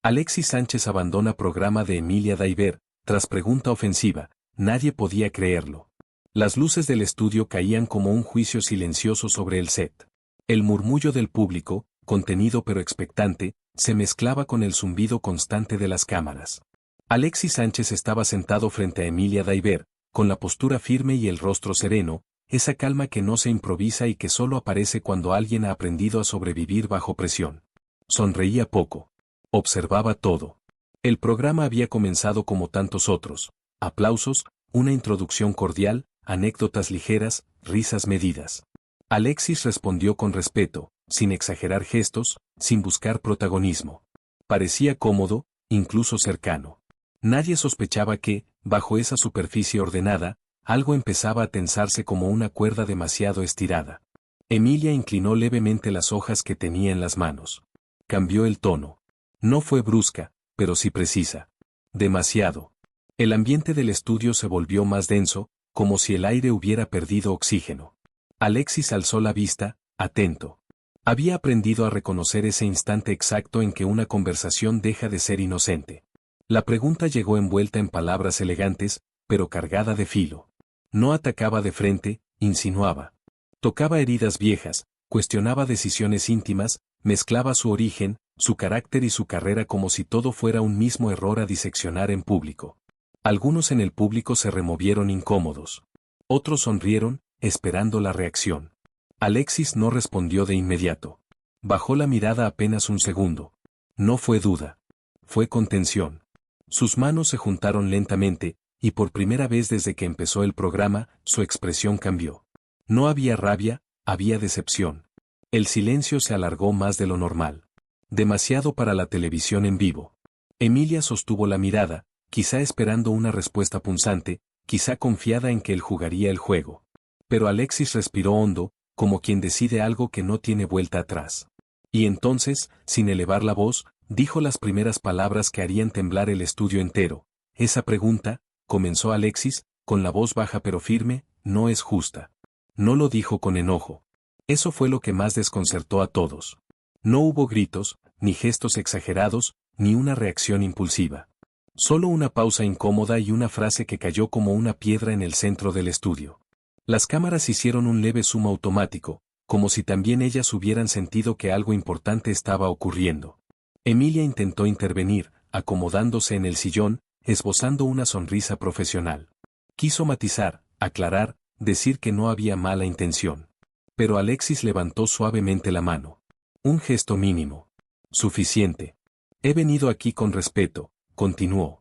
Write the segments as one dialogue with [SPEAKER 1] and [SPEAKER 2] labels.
[SPEAKER 1] Alexis Sánchez abandona programa de Emilia Daiber, tras pregunta ofensiva, nadie podía creerlo. Las luces del estudio caían como un juicio silencioso sobre el set. El murmullo del público, contenido pero expectante, se mezclaba con el zumbido constante de las cámaras. Alexis Sánchez estaba sentado frente a Emilia Daiber, con la postura firme y el rostro sereno, esa calma que no se improvisa y que solo aparece cuando alguien ha aprendido a sobrevivir bajo presión. Sonreía poco. Observaba todo. El programa había comenzado como tantos otros. Aplausos, una introducción cordial, anécdotas ligeras, risas medidas. Alexis respondió con respeto, sin exagerar gestos, sin buscar protagonismo. Parecía cómodo, incluso cercano. Nadie sospechaba que, bajo esa superficie ordenada, algo empezaba a tensarse como una cuerda demasiado estirada. Emilia inclinó levemente las hojas que tenía en las manos. Cambió el tono. No fue brusca, pero sí precisa. Demasiado. El ambiente del estudio se volvió más denso, como si el aire hubiera perdido oxígeno. Alexis alzó la vista, atento. Había aprendido a reconocer ese instante exacto en que una conversación deja de ser inocente. La pregunta llegó envuelta en palabras elegantes, pero cargada de filo. No atacaba de frente, insinuaba. Tocaba heridas viejas, cuestionaba decisiones íntimas, mezclaba su origen, su carácter y su carrera como si todo fuera un mismo error a diseccionar en público. Algunos en el público se removieron incómodos. Otros sonrieron, esperando la reacción. Alexis no respondió de inmediato. Bajó la mirada apenas un segundo. No fue duda. Fue contención. Sus manos se juntaron lentamente, y por primera vez desde que empezó el programa, su expresión cambió. No había rabia, había decepción. El silencio se alargó más de lo normal. Demasiado para la televisión en vivo. Emilia sostuvo la mirada, quizá esperando una respuesta punzante, quizá confiada en que él jugaría el juego. Pero Alexis respiró hondo, como quien decide algo que no tiene vuelta atrás. Y entonces, sin elevar la voz, dijo las primeras palabras que harían temblar el estudio entero. Esa pregunta, comenzó Alexis, con la voz baja pero firme, no es justa. No lo dijo con enojo. Eso fue lo que más desconcertó a todos. No hubo gritos, ni gestos exagerados, ni una reacción impulsiva. Solo una pausa incómoda y una frase que cayó como una piedra en el centro del estudio. Las cámaras hicieron un leve zoom automático, como si también ellas hubieran sentido que algo importante estaba ocurriendo. Emilia intentó intervenir, acomodándose en el sillón, esbozando una sonrisa profesional. Quiso matizar, aclarar, decir que no había mala intención. Pero Alexis levantó suavemente la mano. Un gesto mínimo. Suficiente. He venido aquí con respeto, continuó.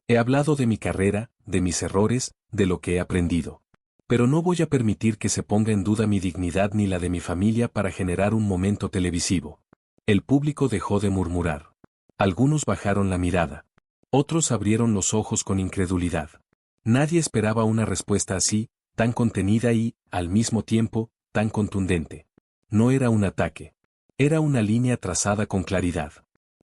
[SPEAKER 1] He hablado de mi carrera, de mis errores, de lo que he aprendido. Pero no voy a permitir que se ponga en duda mi dignidad ni la de mi familia para generar un momento televisivo. El público dejó de murmurar. Algunos bajaron la mirada. Otros abrieron los ojos con incredulidad. Nadie esperaba una respuesta así, tan contenida y, al mismo tiempo, tan contundente. No era un ataque. Era una línea trazada con claridad.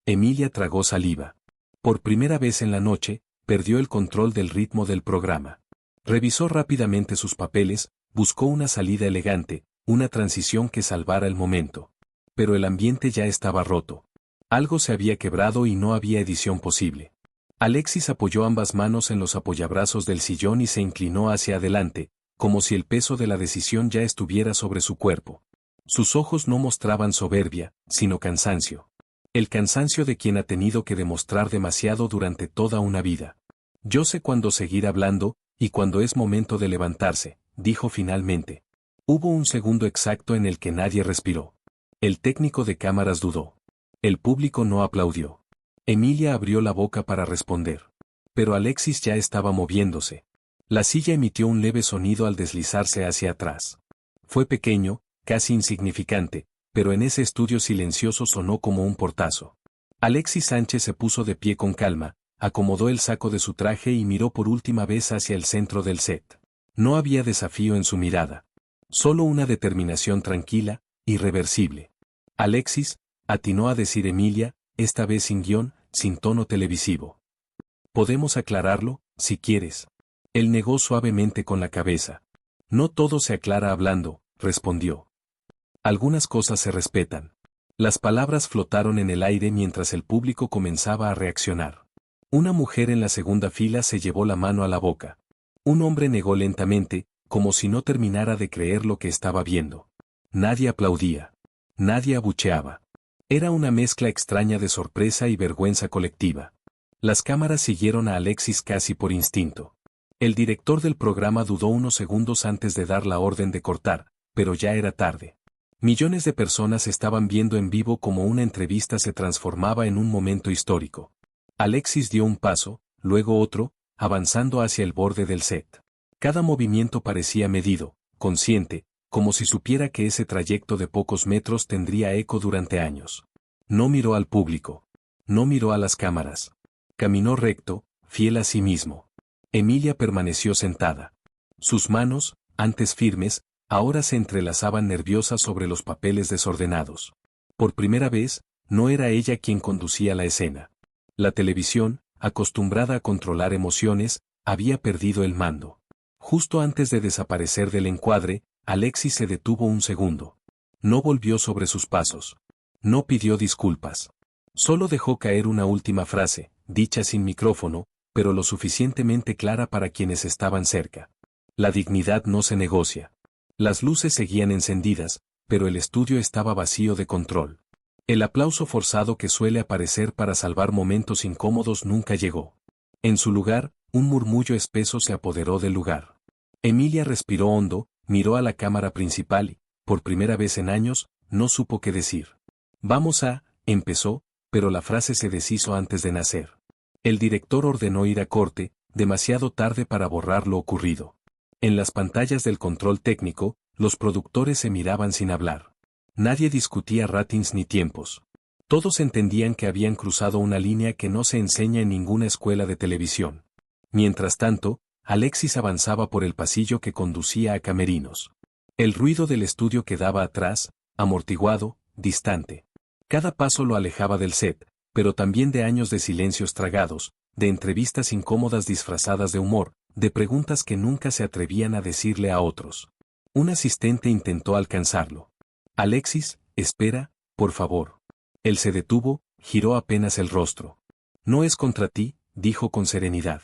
[SPEAKER 1] Emilia tragó saliva. Por primera vez en la noche, perdió el control del ritmo del programa. Revisó rápidamente sus papeles, buscó una salida elegante, una transición que salvara el momento. Pero el ambiente ya estaba roto. Algo se había quebrado y no había edición posible. Alexis apoyó ambas manos en los apoyabrazos del sillón y se inclinó hacia adelante, como si el peso de la decisión ya estuviera sobre su cuerpo. Sus ojos no mostraban soberbia, sino cansancio. El cansancio de quien ha tenido que demostrar demasiado durante toda una vida. Yo sé cuándo seguir hablando, y cuando es momento de levantarse, dijo finalmente. Hubo un segundo exacto en el que nadie respiró. El técnico de cámaras dudó. El público no aplaudió. Emilia abrió la boca para responder. Pero Alexis ya estaba moviéndose. La silla emitió un leve sonido al deslizarse hacia atrás. Fue pequeño, casi insignificante, pero en ese estudio silencioso sonó como un portazo. Alexis Sánchez se puso de pie con calma, acomodó el saco de su traje y miró por última vez hacia el centro del set. No había desafío en su mirada. Solo una determinación tranquila, irreversible. Alexis, atinó a decir Emilia, esta vez sin guión, sin tono televisivo. Podemos aclararlo, si quieres. Él negó suavemente con la cabeza. No todo se aclara hablando, respondió. Algunas cosas se respetan. Las palabras flotaron en el aire mientras el público comenzaba a reaccionar. Una mujer en la segunda fila se llevó la mano a la boca. Un hombre negó lentamente, como si no terminara de creer lo que estaba viendo. Nadie aplaudía. Nadie abucheaba. Era una mezcla extraña de sorpresa y vergüenza colectiva. Las cámaras siguieron a Alexis casi por instinto. El director del programa dudó unos segundos antes de dar la orden de cortar, pero ya era tarde. Millones de personas estaban viendo en vivo cómo una entrevista se transformaba en un momento histórico. Alexis dio un paso, luego otro, avanzando hacia el borde del set. Cada movimiento parecía medido, consciente, como si supiera que ese trayecto de pocos metros tendría eco durante años. No miró al público. No miró a las cámaras. Caminó recto, fiel a sí mismo. Emilia permaneció sentada. Sus manos, antes firmes, ahora se entrelazaban nerviosas sobre los papeles desordenados. Por primera vez, no era ella quien conducía la escena. La televisión, acostumbrada a controlar emociones, había perdido el mando. Justo antes de desaparecer del encuadre, Alexis se detuvo un segundo. No volvió sobre sus pasos. No pidió disculpas. Solo dejó caer una última frase, dicha sin micrófono, pero lo suficientemente clara para quienes estaban cerca. La dignidad no se negocia. Las luces seguían encendidas, pero el estudio estaba vacío de control. El aplauso forzado que suele aparecer para salvar momentos incómodos nunca llegó. En su lugar, un murmullo espeso se apoderó del lugar. Emilia respiró hondo, miró a la cámara principal y, por primera vez en años, no supo qué decir. Empezó, pero la frase se deshizo antes de nacer. El director ordenó ir a corte, demasiado tarde para borrar lo ocurrido. En las pantallas del control técnico, los productores se miraban sin hablar. Nadie discutía ratings ni tiempos. Todos entendían que habían cruzado una línea que no se enseña en ninguna escuela de televisión. Mientras tanto, Alexis avanzaba por el pasillo que conducía a camerinos. El ruido del estudio quedaba atrás, amortiguado, distante. Cada paso lo alejaba del set, pero también de años de silencios tragados, de entrevistas incómodas disfrazadas de humor, de preguntas que nunca se atrevían a decirle a otros. Un asistente intentó alcanzarlo. Alexis, espera, por favor. Él se detuvo, giró apenas el rostro. No es contra ti, dijo con serenidad.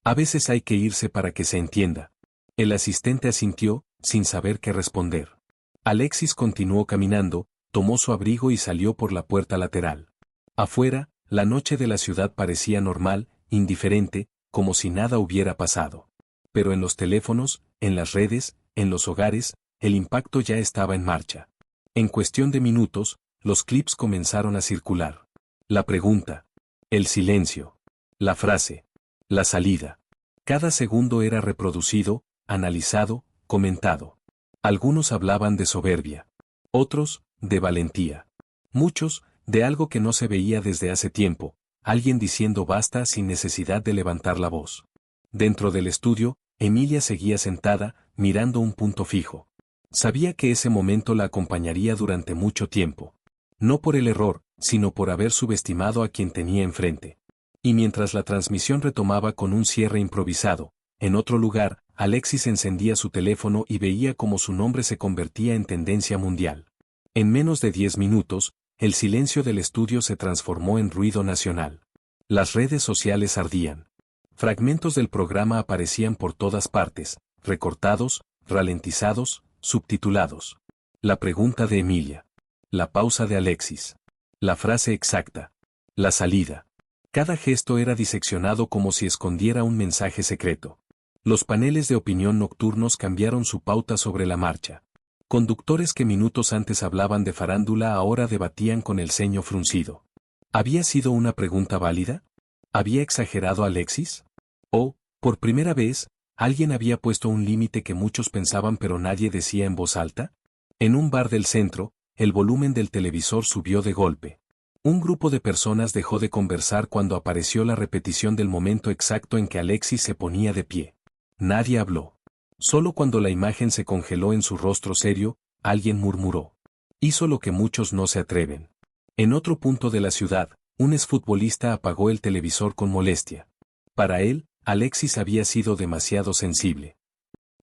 [SPEAKER 1] A veces hay que irse para que se entienda. El asistente asintió, sin saber qué responder. Alexis continuó caminando, tomó su abrigo y salió por la puerta lateral. Afuera, la noche de la ciudad parecía normal, indiferente, como si nada hubiera pasado. Pero en los teléfonos, en las redes, en los hogares, el impacto ya estaba en marcha. En cuestión de minutos, los clips comenzaron a circular. La pregunta. El silencio. La frase. La salida. Cada segundo era reproducido, analizado, comentado. Algunos hablaban de soberbia. Otros, de valentía. Muchos, de algo que no se veía desde hace tiempo, alguien diciendo basta sin necesidad de levantar la voz. Dentro del estudio, Emilia seguía sentada, mirando un punto fijo. Sabía que ese momento la acompañaría durante mucho tiempo. No por el error, sino por haber subestimado a quien tenía enfrente. Y mientras la transmisión retomaba con un cierre improvisado, en otro lugar, Alexis encendía su teléfono y veía cómo su nombre se convertía en tendencia mundial. En menos de 10 minutos, el silencio del estudio se transformó en ruido nacional. Las redes sociales ardían. Fragmentos del programa aparecían por todas partes, recortados, ralentizados, subtitulados. La pregunta de Emilia. La pausa de Alexis. La frase exacta. La salida. Cada gesto era diseccionado como si escondiera un mensaje secreto. Los paneles de opinión nocturnos cambiaron su pauta sobre la marcha. Conductores que minutos antes hablaban de farándula ahora debatían con el ceño fruncido. ¿Había sido una pregunta válida? ¿Había exagerado Alexis? ¿O, por primera vez, alguien había puesto un límite que muchos pensaban pero nadie decía en voz alta? En un bar del centro, el volumen del televisor subió de golpe. Un grupo de personas dejó de conversar cuando apareció la repetición del momento exacto en que Alexis se ponía de pie. Nadie habló. Solo cuando la imagen se congeló en su rostro serio, alguien murmuró. Hizo lo que muchos no se atreven. En otro punto de la ciudad, un exfutbolista apagó el televisor con molestia. Para él, Alexis había sido demasiado sensible.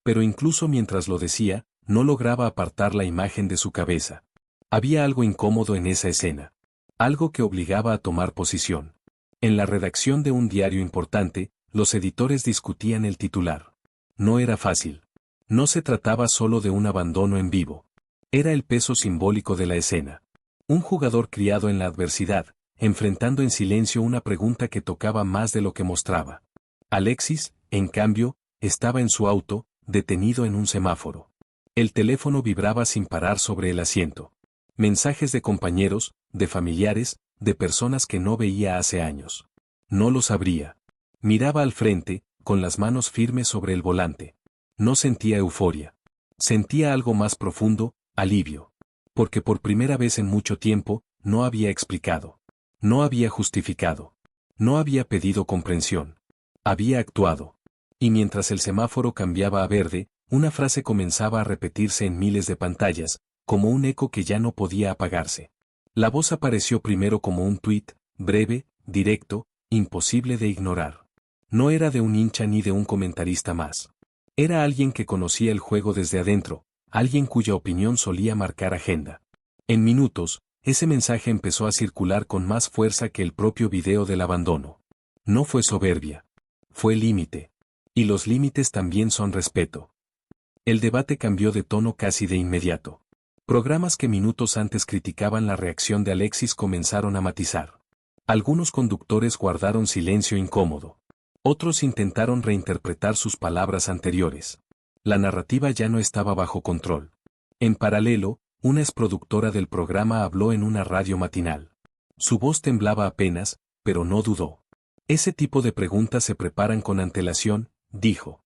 [SPEAKER 1] Pero incluso mientras lo decía, no lograba apartar la imagen de su cabeza. Había algo incómodo en esa escena. Algo que obligaba a tomar posición. En la redacción de un diario importante, los editores discutían el titular. No era fácil. No se trataba solo de un abandono en vivo. Era el peso simbólico de la escena. Un jugador criado en la adversidad, enfrentando en silencio una pregunta que tocaba más de lo que mostraba. Alexis, en cambio, estaba en su auto, detenido en un semáforo. El teléfono vibraba sin parar sobre el asiento. Mensajes de compañeros, de familiares, de personas que no veía hace años. No los abría. Miraba al frente, con las manos firmes sobre el volante. No sentía euforia. Sentía algo más profundo, alivio. Porque por primera vez en mucho tiempo, no había explicado. No había justificado. No había pedido comprensión. Había actuado. Y mientras el semáforo cambiaba a verde, una frase comenzaba a repetirse en miles de pantallas, como un eco que ya no podía apagarse. La voz apareció primero como un tuit, breve, directo, imposible de ignorar. No era de un hincha ni de un comentarista más. Era alguien que conocía el juego desde adentro, alguien cuya opinión solía marcar agenda. En minutos, ese mensaje empezó a circular con más fuerza que el propio video del abandono. No fue soberbia. Fue límite. Y los límites también son respeto. El debate cambió de tono casi de inmediato. Programas que minutos antes criticaban la reacción de Alexis comenzaron a matizar. Algunos conductores guardaron silencio incómodo. Otros intentaron reinterpretar sus palabras anteriores. La narrativa ya no estaba bajo control. En paralelo, una exproductora del programa habló en una radio matinal. Su voz temblaba apenas, pero no dudó. Ese tipo de preguntas se preparan con antelación, dijo.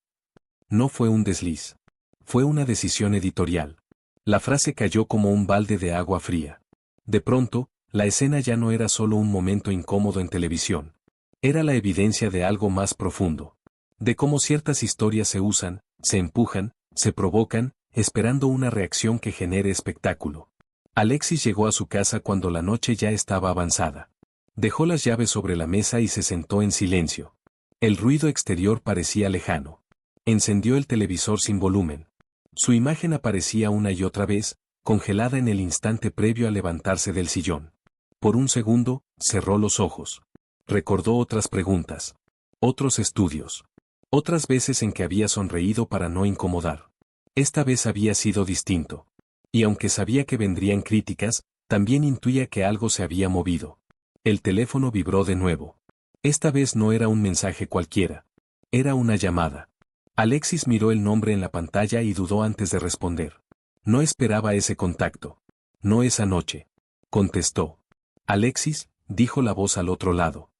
[SPEAKER 1] No fue un desliz. Fue una decisión editorial. La frase cayó como un balde de agua fría. De pronto, la escena ya no era solo un momento incómodo en televisión. Era la evidencia de algo más profundo. De cómo ciertas historias se usan, se empujan, se provocan, esperando una reacción que genere espectáculo. Alexis llegó a su casa cuando la noche ya estaba avanzada. Dejó las llaves sobre la mesa y se sentó en silencio. El ruido exterior parecía lejano. Encendió el televisor sin volumen. Su imagen aparecía una y otra vez, congelada en el instante previo a levantarse del sillón. Por un segundo, cerró los ojos. Recordó otras preguntas. Otros estudios. Otras veces en que había sonreído para no incomodar. Esta vez había sido distinto. Y aunque sabía que vendrían críticas, también intuía que algo se había movido. El teléfono vibró de nuevo. Esta vez no era un mensaje cualquiera. Era una llamada. Alexis miró el nombre en la pantalla y dudó antes de responder. No esperaba ese contacto. No esa noche. Contestó. Alexis, dijo la voz al otro lado.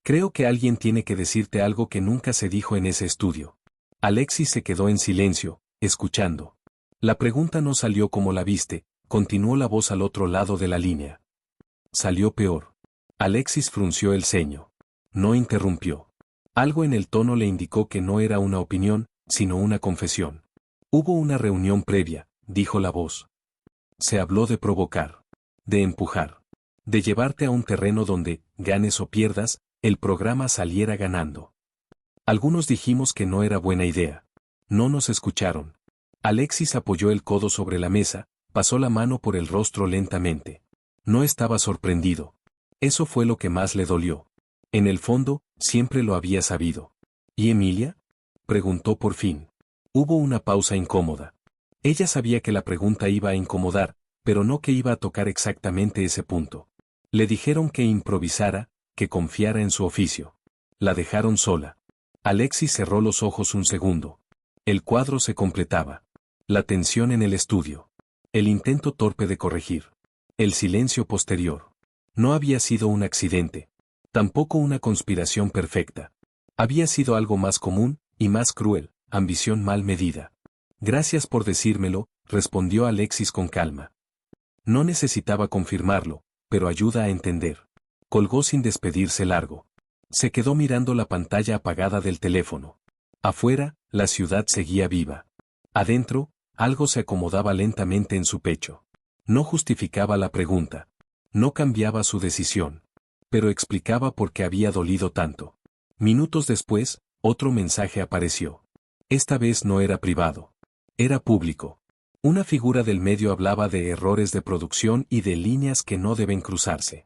[SPEAKER 1] Creo que alguien tiene que decirte algo que nunca se dijo en ese estudio. Alexis se quedó en silencio, escuchando. La pregunta no salió como la viste, continuó la voz al otro lado de la línea. Salió peor. Alexis frunció el ceño. No interrumpió. Algo en el tono le indicó que no era una opinión, sino una confesión. Hubo una reunión previa, dijo la voz. Se habló de provocar. De empujar. De llevarte a un terreno donde, ganes o pierdas, el programa saliera ganando. Algunos dijimos que no era buena idea. No nos escucharon. Alexis apoyó el codo sobre la mesa, pasó la mano por el rostro lentamente. No estaba sorprendido. Eso fue lo que más le dolió. En el fondo, siempre lo había sabido. ¿Y Emilia? Preguntó por fin. Hubo una pausa incómoda. Ella sabía que la pregunta iba a incomodar, pero no que iba a tocar exactamente ese punto. Le dijeron que improvisara, que confiara en su oficio. La dejaron sola. Alexis cerró los ojos un segundo. El cuadro se completaba. La tensión en el estudio. El intento torpe de corregir. El silencio posterior. No había sido un accidente. Tampoco una conspiración perfecta. Había sido algo más común, y más cruel, ambición mal medida. Gracias por decírmelo, respondió Alexis con calma. No necesitaba confirmarlo, pero ayuda a entender. Colgó sin despedirse largo. Se quedó mirando la pantalla apagada del teléfono. Afuera, la ciudad seguía viva. Adentro, algo se acomodaba lentamente en su pecho. No justificaba la pregunta. No cambiaba su decisión. Pero explicaba por qué había dolido tanto. Minutos después, otro mensaje apareció. Esta vez no era privado. Era público. Una figura del medio hablaba de errores de producción y de líneas que no deben cruzarse.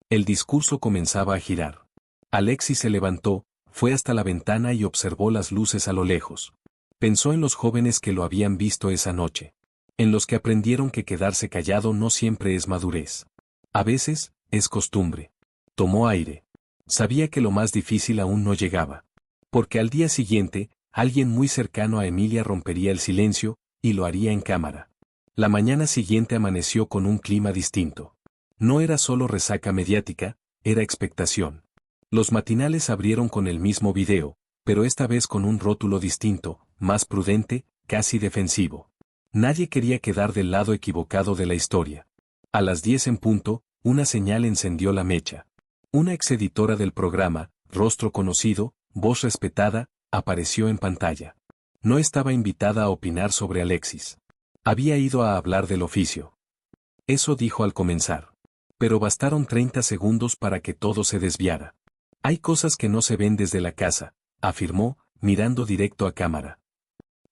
[SPEAKER 1] El discurso comenzaba a girar. Alexis se levantó, fue hasta la ventana y observó las luces a lo lejos. Pensó en los jóvenes que lo habían visto esa noche. En los que aprendieron que quedarse callado no siempre es madurez. A veces, es costumbre. Tomó aire. Sabía que lo más difícil aún no llegaba. Porque al día siguiente, alguien muy cercano a Emilia rompería el silencio, y lo haría en cámara. La mañana siguiente amaneció con un clima distinto. No era solo resaca mediática, era expectación. Los matinales abrieron con el mismo video, pero esta vez con un rótulo distinto, más prudente, casi defensivo. Nadie quería quedar del lado equivocado de la historia. A las 10 en punto, una señal encendió la mecha. Una exeditora del programa, rostro conocido, voz respetada, apareció en pantalla. No estaba invitada a opinar sobre Alexis. Había ido a hablar del oficio. Eso dijo al comenzar. Pero bastaron 30 segundos para que todo se desviara. Hay cosas que no se ven desde la casa, afirmó, mirando directo a cámara.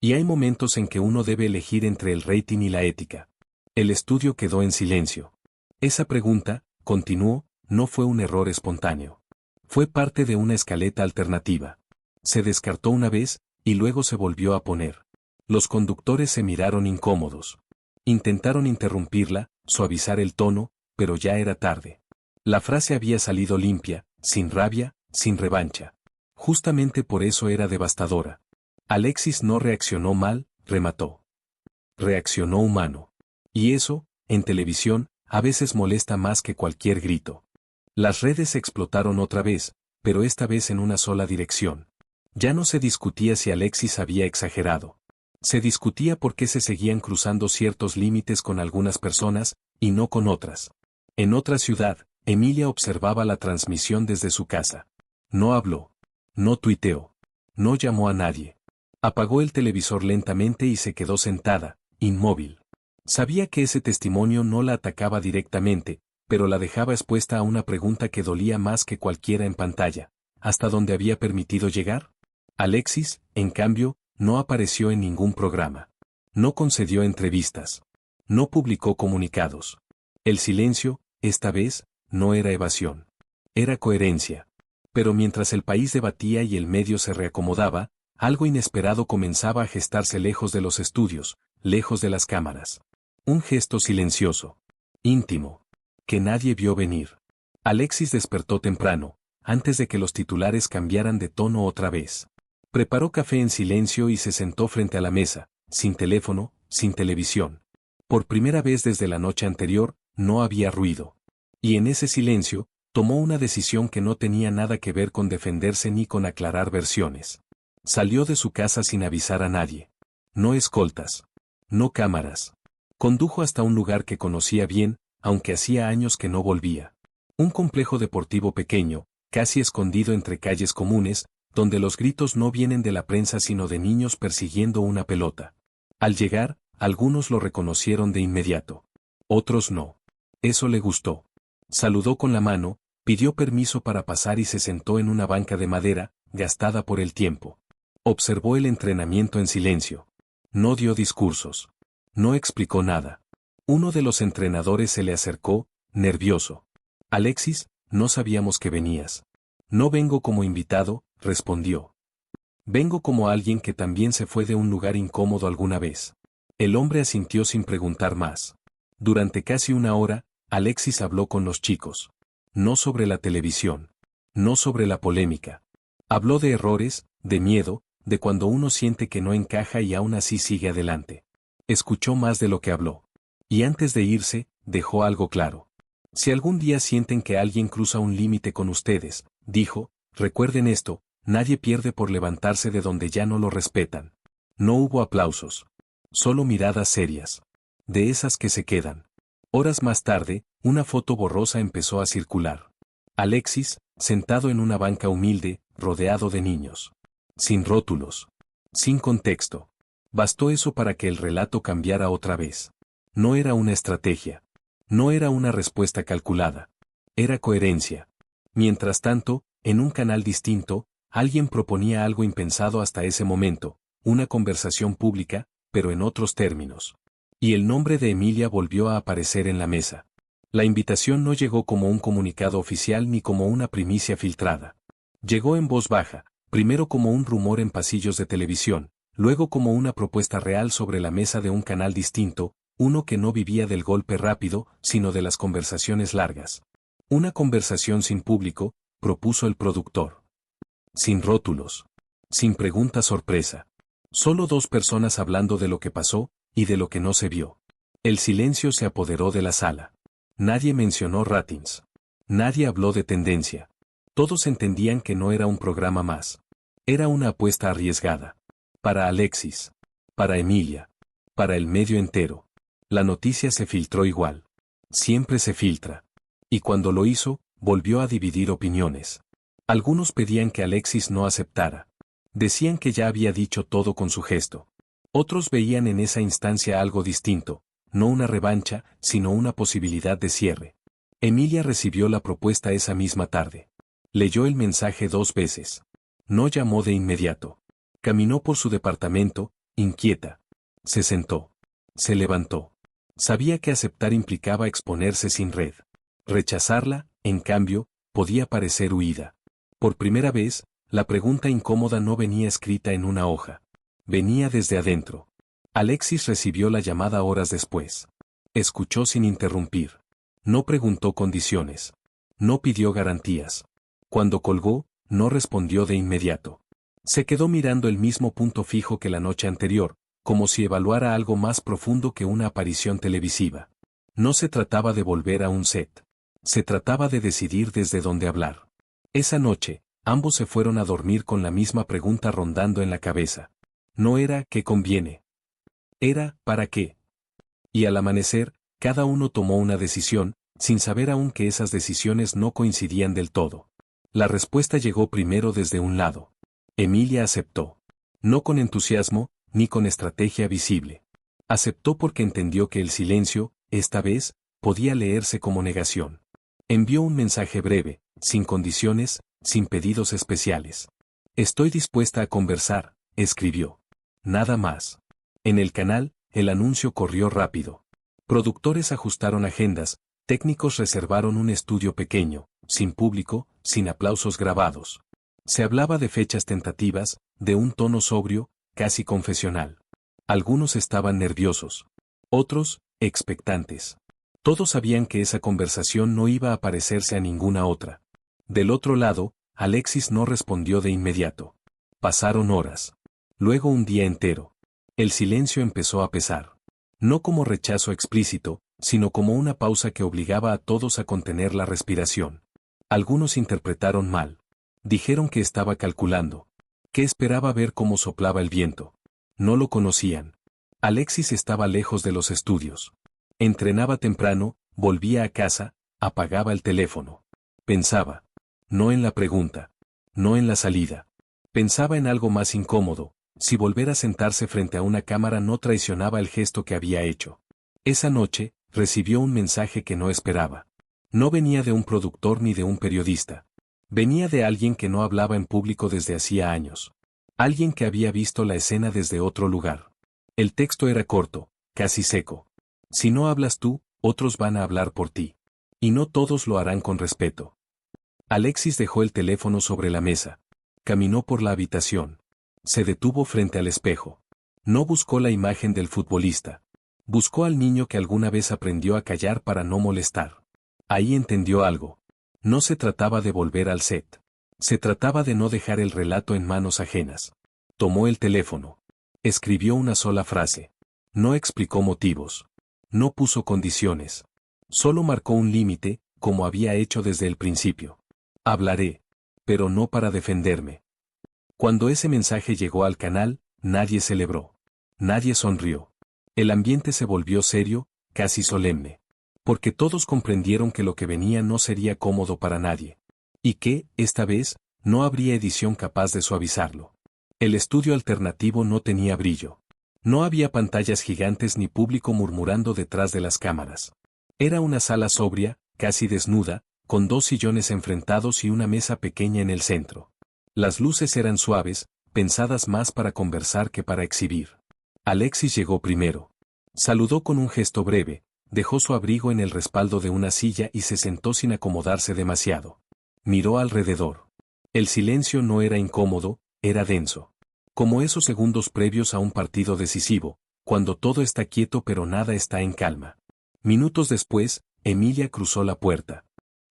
[SPEAKER 1] Y hay momentos en que uno debe elegir entre el rating y la ética. El estudio quedó en silencio. Esa pregunta, continuó, no fue un error espontáneo. Fue parte de una escaleta alternativa. Se descartó una vez, y luego se volvió a poner. Los conductores se miraron incómodos. Intentaron interrumpirla, suavizar el tono, pero ya era tarde. La frase había salido limpia, sin rabia, sin revancha. Justamente por eso era devastadora. Alexis no reaccionó mal, remató. Reaccionó humano. Y eso, en televisión, a veces molesta más que cualquier grito. Las redes explotaron otra vez, pero esta vez en una sola dirección. Ya no se discutía si Alexis había exagerado. Se discutía por qué se seguían cruzando ciertos límites con algunas personas, y no con otras. En otra ciudad, Emilia observaba la transmisión desde su casa. No habló. No tuiteó. No llamó a nadie. Apagó el televisor lentamente y se quedó sentada, inmóvil. Sabía que ese testimonio no la atacaba directamente, pero la dejaba expuesta a una pregunta que dolía más que cualquiera en pantalla. ¿Hasta dónde había permitido llegar? Alexis, en cambio, no apareció en ningún programa. No concedió entrevistas. No publicó comunicados. El silencio, esta vez, no era evasión. Era coherencia. Pero mientras el país debatía y el medio se reacomodaba, algo inesperado comenzaba a gestarse lejos de los estudios, lejos de las cámaras. Un gesto silencioso. Íntimo. Que nadie vio venir. Alexis despertó temprano, antes de que los titulares cambiaran de tono otra vez. Preparó café en silencio y se sentó frente a la mesa, sin teléfono, sin televisión. Por primera vez desde la noche anterior, no había ruido. Y en ese silencio, tomó una decisión que no tenía nada que ver con defenderse ni con aclarar versiones. Salió de su casa sin avisar a nadie. No escoltas. No cámaras. Condujo hasta un lugar que conocía bien, aunque hacía años que no volvía. Un complejo deportivo pequeño, casi escondido entre calles comunes, donde los gritos no vienen de la prensa sino de niños persiguiendo una pelota. Al llegar, algunos lo reconocieron de inmediato. Otros no. Eso le gustó. Saludó con la mano, pidió permiso para pasar y se sentó en una banca de madera, gastada por el tiempo. Observó el entrenamiento en silencio. No dio discursos. No explicó nada. Uno de los entrenadores se le acercó, nervioso. Alexis, no sabíamos que venías. No vengo como invitado, respondió. Vengo como alguien que también se fue de un lugar incómodo alguna vez. El hombre asintió sin preguntar más. Durante casi una hora, Alexis habló con los chicos. No sobre la televisión. No sobre la polémica. Habló de errores, de miedo, de cuando uno siente que no encaja y aún así sigue adelante. Escuchó más de lo que habló. Y antes de irse, dejó algo claro. Si algún día sienten que alguien cruza un límite con ustedes, dijo, recuerden esto, nadie pierde por levantarse de donde ya no lo respetan. No hubo aplausos. Solo miradas serias. De esas que se quedan. Horas más tarde, una foto borrosa empezó a circular. Alexis, sentado en una banca humilde, rodeado de niños. Sin rótulos. Sin contexto. Bastó eso para que el relato cambiara otra vez. No era una estrategia. No era una respuesta calculada. Era coherencia. Mientras tanto, en un canal distinto, alguien proponía algo impensado hasta ese momento, una conversación pública, pero en otros términos. Y el nombre de Emilia volvió a aparecer en la mesa. La invitación no llegó como un comunicado oficial ni como una primicia filtrada. Llegó en voz baja, primero como un rumor en pasillos de televisión, luego como una propuesta real sobre la mesa de un canal distinto, uno que no vivía del golpe rápido, sino de las conversaciones largas. Una conversación sin público, propuso el productor. Sin rótulos. Sin pregunta sorpresa. Solo dos personas hablando de lo que pasó y de lo que no se vio. El silencio se apoderó de la sala. Nadie mencionó ratings. Nadie habló de tendencia. Todos entendían que no era un programa más. Era una apuesta arriesgada. Para Alexis. Para Emilia. Para el medio entero. La noticia se filtró igual. Siempre se filtra. Y cuando lo hizo, volvió a dividir opiniones. Algunos pedían que Alexis no aceptara. Decían que ya había dicho todo con su gesto. Otros veían en esa instancia algo distinto, no una revancha, sino una posibilidad de cierre. Emilia recibió la propuesta esa misma tarde. Leyó el mensaje 2 veces. No llamó de inmediato. Caminó por su departamento, inquieta. Se sentó. Se levantó. Sabía que aceptar implicaba exponerse sin red. Rechazarla, en cambio, podía parecer huida. Por primera vez, la pregunta incómoda no venía escrita en una hoja. Venía desde adentro. Alexis recibió la llamada horas después. Escuchó sin interrumpir. No preguntó condiciones. No pidió garantías. Cuando colgó, no respondió de inmediato. Se quedó mirando el mismo punto fijo que la noche anterior, como si evaluara algo más profundo que una aparición televisiva. No se trataba de volver a un set. Se trataba de decidir desde dónde hablar. Esa noche, ambos se fueron a dormir con la misma pregunta rondando en la cabeza. No era ¿qué conviene? Era ¿para qué? Y al amanecer, cada uno tomó una decisión, sin saber aún que esas decisiones no coincidían del todo. La respuesta llegó primero desde un lado. Emilia aceptó. No con entusiasmo, ni con estrategia visible. Aceptó porque entendió que el silencio, esta vez, podía leerse como negación. Envió un mensaje breve, sin condiciones, sin pedidos especiales. Estoy dispuesta a conversar, escribió. Nada más. En el canal, el anuncio corrió rápido. Productores ajustaron agendas, técnicos reservaron un estudio pequeño, sin público, sin aplausos grabados. Se hablaba de fechas tentativas, de un tono sobrio, casi confesional. Algunos estaban nerviosos. Otros, expectantes. Todos sabían que esa conversación no iba a parecerse a ninguna otra. Del otro lado, Alexis no respondió de inmediato. Pasaron horas. Luego un día entero. El silencio empezó a pesar. No como rechazo explícito, sino como una pausa que obligaba a todos a contener la respiración. Algunos interpretaron mal. Dijeron que estaba calculando. Que esperaba ver cómo soplaba el viento. No lo conocían. Alexis estaba lejos de los estudios. Entrenaba temprano, volvía a casa, apagaba el teléfono. Pensaba. No en la pregunta. No en la salida. Pensaba en algo más incómodo, si volver a sentarse frente a una cámara no traicionaba el gesto que había hecho. Esa noche, recibió un mensaje que no esperaba. No venía de un productor ni de un periodista. Venía de alguien que no hablaba en público desde hacía años. Alguien que había visto la escena desde otro lugar. El texto era corto, casi seco. Si no hablas tú, otros van a hablar por ti. Y no todos lo harán con respeto. Alexis dejó el teléfono sobre la mesa. Caminó por la habitación. Se detuvo frente al espejo. No buscó la imagen del futbolista. Buscó al niño que alguna vez aprendió a callar para no molestar. Ahí entendió algo. No se trataba de volver al set. Se trataba de no dejar el relato en manos ajenas. Tomó el teléfono. Escribió una sola frase. No explicó motivos. No puso condiciones. Solo marcó un límite, como había hecho desde el principio. Hablaré. Pero no para defenderme. Cuando ese mensaje llegó al canal, nadie celebró. Nadie sonrió. El ambiente se volvió serio, casi solemne. Porque todos comprendieron que lo que venía no sería cómodo para nadie. Y que, esta vez, no habría edición capaz de suavizarlo. El estudio alternativo no tenía brillo. No había pantallas gigantes ni público murmurando detrás de las cámaras. Era una sala sobria, casi desnuda, con 2 sillones enfrentados y una mesa pequeña en el centro. Las luces eran suaves, pensadas más para conversar que para exhibir. Alexis llegó primero. Saludó con un gesto breve, dejó su abrigo en el respaldo de una silla y se sentó sin acomodarse demasiado. Miró alrededor. El silencio no era incómodo, era denso. Como esos segundos previos a un partido decisivo, cuando todo está quieto pero nada está en calma. Minutos después, Emilia cruzó la puerta.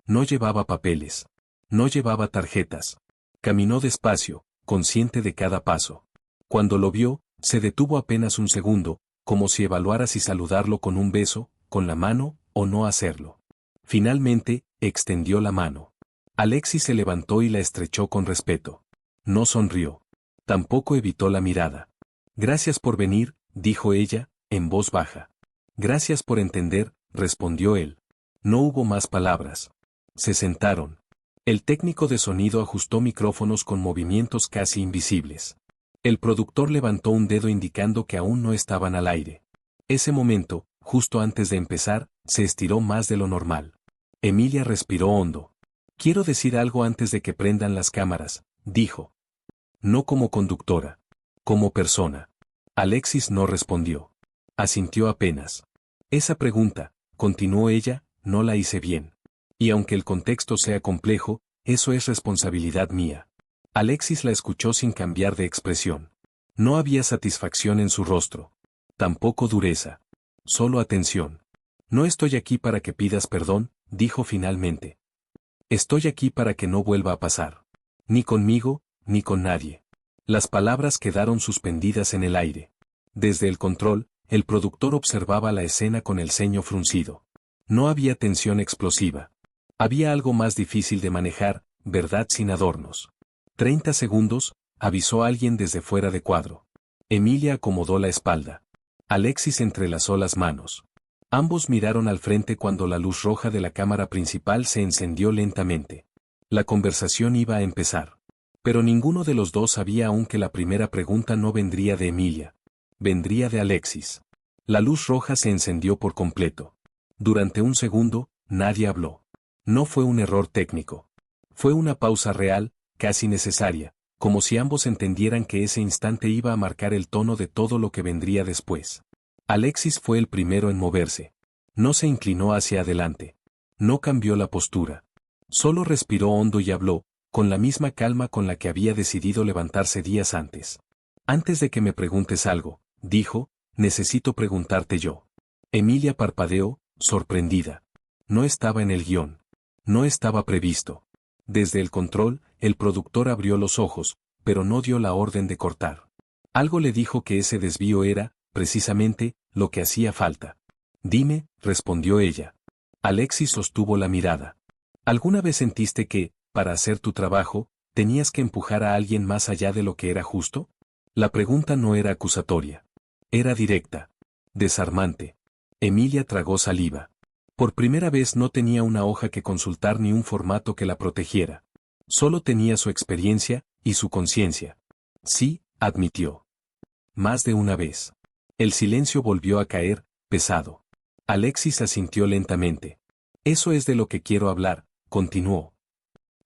[SPEAKER 1] No llevaba papeles. No llevaba tarjetas. Caminó despacio, consciente de cada paso. Cuando lo vio, se detuvo apenas un segundo, como si evaluara si saludarlo con un beso, con la mano, o no hacerlo. Finalmente, extendió la mano. Alexis se levantó y la estrechó con respeto. No sonrió. Tampoco evitó la mirada. Gracias por venir, dijo ella, en voz baja. Gracias por entender, respondió él. No hubo más palabras. Se sentaron. El técnico de sonido ajustó micrófonos con movimientos casi invisibles. El productor levantó un dedo indicando que aún no estaban al aire. Ese momento, justo antes de empezar, se estiró más de lo normal. Emilia respiró hondo. Quiero decir algo antes de que prendan las cámaras, dijo. No como conductora. Como persona. Alexis no respondió. Asintió apenas. Esa pregunta, continuó ella, no la hice bien. Y aunque el contexto sea complejo, eso es responsabilidad mía. Alexis la escuchó sin cambiar de expresión. No había satisfacción en su rostro. Tampoco dureza. Solo atención. No estoy aquí para que pidas perdón, dijo finalmente. Estoy aquí para que no vuelva a pasar. Ni conmigo, ni con nadie. Las palabras quedaron suspendidas en el aire. Desde el control, el productor observaba la escena con el ceño fruncido. No había tensión explosiva. Había algo más difícil de manejar, verdad sin adornos. 30 segundos, avisó alguien desde fuera de cuadro. Emilia acomodó la espalda. Alexis entrelazó las manos. Ambos miraron al frente cuando la luz roja de la cámara principal se encendió lentamente. La conversación iba a empezar. Pero ninguno de los dos sabía aún que la primera pregunta no vendría de Emilia. Vendría de Alexis. La luz roja se encendió por completo. Durante un segundo, nadie habló. No fue un error técnico. Fue una pausa real, casi necesaria, como si ambos entendieran que ese instante iba a marcar el tono de todo lo que vendría después. Alexis fue el primero en moverse. No se inclinó hacia adelante. No cambió la postura. Solo respiró hondo y habló, con la misma calma con la que había decidido levantarse días antes. Antes de que me preguntes algo, dijo, necesito preguntarte yo. Emilia parpadeó, sorprendida. No estaba en el guión. No estaba previsto. Desde el control, el productor abrió los ojos, pero no dio la orden de cortar. Algo le dijo que ese desvío era, precisamente, lo que hacía falta. Dime, respondió ella. Alexis sostuvo la mirada. ¿Alguna vez sentiste que, para hacer tu trabajo, tenías que empujar a alguien más allá de lo que era justo? La pregunta no era acusatoria. Era directa. Desarmante. Emilia tragó saliva. Por primera vez no tenía una hoja que consultar ni un formato que la protegiera. Solo tenía su experiencia y su conciencia. Sí, admitió. Más de una vez. El silencio volvió a caer, pesado. Alexis asintió lentamente. Eso es de lo que quiero hablar, continuó.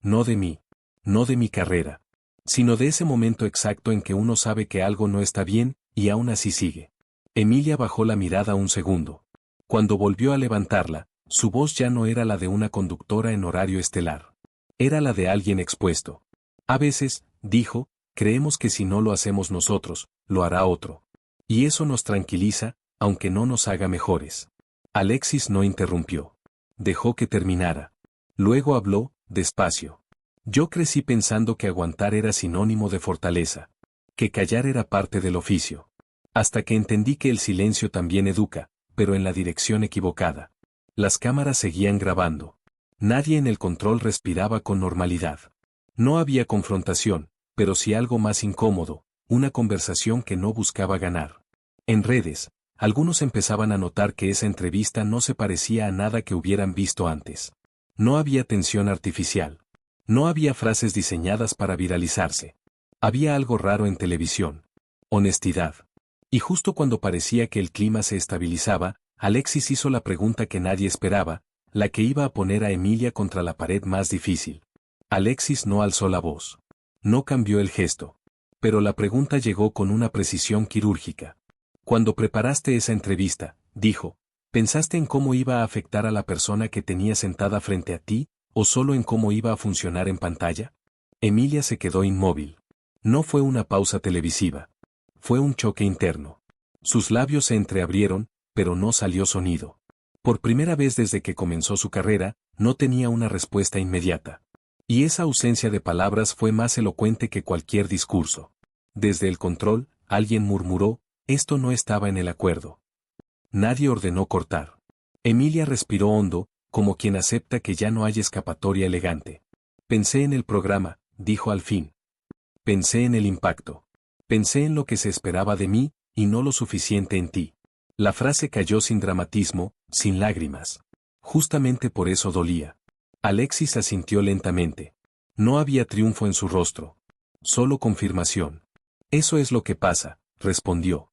[SPEAKER 1] No de mí. No de mi carrera. Sino de ese momento exacto en que uno sabe que algo no está bien, y aún así sigue. Emilia bajó la mirada un segundo. Cuando volvió a levantarla, su voz ya no era la de una conductora en horario estelar. Era la de alguien expuesto. A veces, dijo, creemos que si no lo hacemos nosotros, lo hará otro. Y eso nos tranquiliza, aunque no nos haga mejores. Alexis no interrumpió. Dejó que terminara. Luego habló, despacio. Yo crecí pensando que aguantar era sinónimo de fortaleza. Que callar era parte del oficio. Hasta que entendí que el silencio también educa, pero en la dirección equivocada. Las cámaras seguían grabando. Nadie en el control respiraba con normalidad. No había confrontación, pero sí algo más incómodo, una conversación que no buscaba ganar. En redes, algunos empezaban a notar que esa entrevista no se parecía a nada que hubieran visto antes. No había tensión artificial. No había frases diseñadas para viralizarse. Había algo raro en televisión. Honestidad. Y justo cuando parecía que el clima se estabilizaba, Alexis hizo la pregunta que nadie esperaba, la que iba a poner a Emilia contra la pared más difícil. Alexis no alzó la voz. No cambió el gesto. Pero la pregunta llegó con una precisión quirúrgica. Cuando preparaste esa entrevista, dijo, ¿pensaste en cómo iba a afectar a la persona que tenía sentada frente a ti, o solo en cómo iba a funcionar en pantalla? Emilia se quedó inmóvil. No fue una pausa televisiva. Fue un choque interno. Sus labios se entreabrieron, pero no salió sonido. Por primera vez desde que comenzó su carrera, no tenía una respuesta inmediata. Y esa ausencia de palabras fue más elocuente que cualquier discurso. Desde el control, alguien murmuró, esto no estaba en el acuerdo. Nadie ordenó cortar. Emilia respiró hondo, como quien acepta que ya no hay escapatoria elegante. Pensé en el programa, dijo al fin. Pensé en el impacto. Pensé en lo que se esperaba de mí, y no lo suficiente en ti. La frase cayó sin dramatismo, sin lágrimas. Justamente por eso dolía. Alexis asintió lentamente. No había triunfo en su rostro. Solo confirmación. Eso es lo que pasa, respondió.